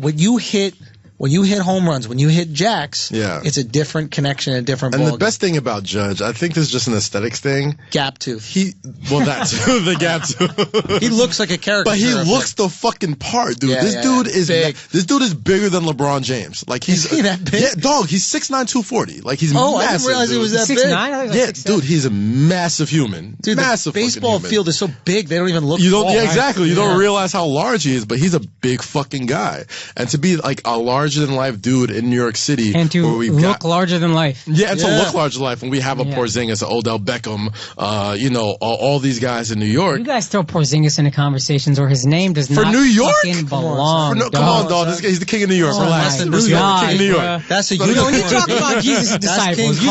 When you hit home runs, when you hit jacks, it's a different connection, a different ball. And the best thing about Judge, I think this is just an aesthetics thing. Gap tooth. That's the gap tooth. He looks like a character. But he looks the fucking part, dude. This dude is big. This dude is bigger than LeBron James. Like he's that big? Yeah, dog. He's 6'9", 240. Like he's massive. I didn't realize he was that big. 6'9"? Yeah, dude. He's a massive human. Dude, massive the baseball field is so big they don't even look. Yeah, exactly. You don't realize how large he is, but he's a big fucking guy. And to be like a larger than life dude in New York City, and to look larger than life. Yeah, and to look larger than life. And we have a Porzingis, an Odell Beckham, all these guys in New York. You guys throw Porzingis into conversations where his name does not New York? fucking belong. Come on, dog. He's the king of New York. Relax. King of New York. That's a when you talk about Jesus' disciples, you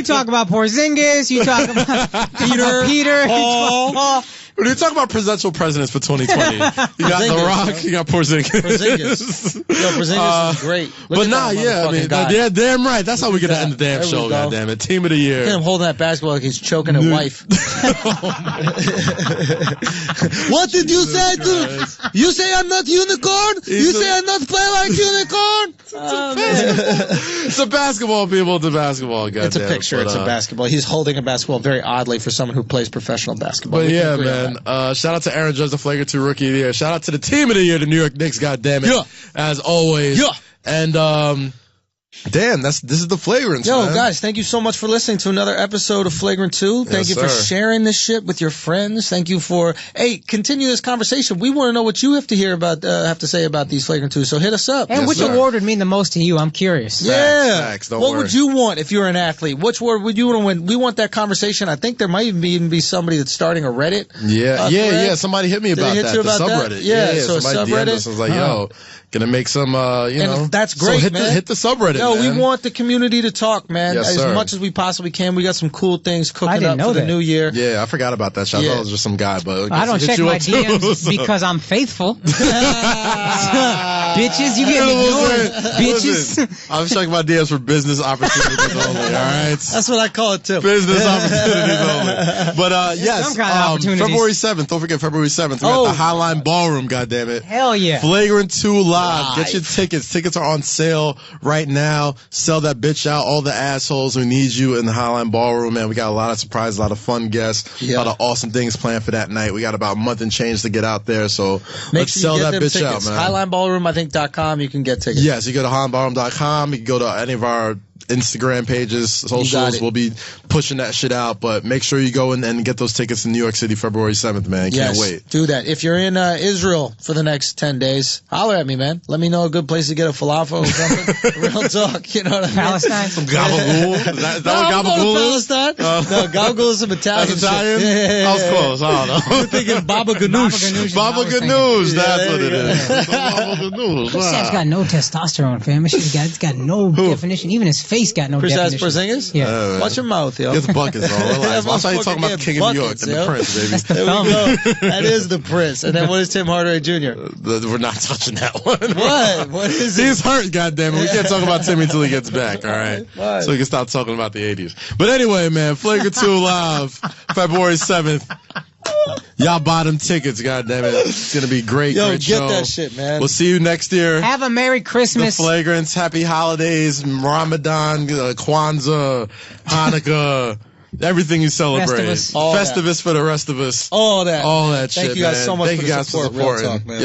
talk about Porzingis, you talk about Peter, Paul. When you talk about presidential presidents for 2020, you got The Rock, you got Porzingis. Porzingis is great. But I mean, they're damn right. That's how we're gonna end the damn show. Goddamn it, Team of the Year. Look at him holding that basketball like he's choking a wife. What did you say, dude? You say I'm not unicorn? You say I'm not play like unicorn? It's a basketball, people. It's a basketball. It's a picture. It's a basketball. He's holding a basketball very oddly for someone who plays professional basketball. But yeah, man. Shout out to Aaron Judge, the Flagrant 2 Rookie of the Year. Shout out to the team of the year, the New York Knicks. Goddammit. Yeah. As always. Yeah. And damn, this is the Flagrant. Yo, man. Guys, thank you so much for listening to another episode of Flagrant 2. Thank you for sharing this shit with your friends. Thank you for continue this conversation. We want to know what you have to hear about have to say about these Flagrant 2. So hit us up. And which award would mean the most to you? I'm curious. Yeah. Facts, what would you want if you were an athlete? Which award would you want to win? We want that conversation. I think there might even be somebody that's starting a Reddit. Yeah. Somebody hit me about that. The subreddit. Yeah. So somebody DM'd us. I was like, yo, gonna make some, and that's great, so man. Hit the subreddit. No, we want the community to talk, man, yes, as much as we possibly can. We got some cool things cooking up for the new year. Yeah, I forgot about that. I thought it was just some guy, but I don't check my DMs because I'm faithful. Bitches, you get ignored. Bitches. I'm checking my DMs for business opportunities only. All right, that's what I call it too. Business opportunities only. But yes, February 7th. Don't forget February 7th. We got the Highline Ballroom. Goddammit. Hell yeah. Flagrant 2 live. Get your tickets. Tickets are on sale right now. Sell that bitch out. All the assholes who need you in the Highline Ballroom, man. We got a lot of surprises, a lot of fun guests, a lot of awesome things planned for that night. We got about a month and change to get out there, so let's sell that bitch out, man. HighlineBallroom, I think.com. You can get tickets. Yes, you go to HighlineBallroom.com. You can go to any of our Instagram pages, socials. We'll be pushing that shit out, but make sure you go and get those tickets in New York City February 7th, man. Can't wait. Do that. If you're in Israel for the next 10 days, holler at me, man. Let me know a good place to get a falafel or something. Real talk, you know what I mean? Palestine? Some gabagool? Is that what gabagool is? No, gabagool is some Italian. That's Italian? Yeah. I was close. I don't know. You're thinking Baba Ganoush. Baba Ganoush. That's what it is. Baba Ganoush. This guy's got no testosterone, fam. It's got no definition. Even his face got no definition. Porzingis? Yeah. Watch your mouth, yo. Get the buckets, bro. Relax. Watch how you talking about the King of New York and the Prince, baby. That's the There thumb. we go. That is the Prince. And then what is Tim Hardaway Jr.? We're not touching that one. What? What is it? He's hurt, goddammit. We can't talk about Timmy until he gets back, all right? Why? So we can stop talking about the 80s. But anyway, man, Flagrant 2 live, February 7th. Y'all buy them tickets, goddammit. It's going to be great, Yo, great get show. that shit, man. We'll see you next year. Have a Merry Christmas. The Flagrants, Happy Holidays, Ramadan, Kwanzaa, Hanukkah, everything you celebrate. Festivus. Festivus for the rest of us. All that. All that shit, Thank you guys so much Thank for you the guys support. for supporting. Real talk, man. Yep.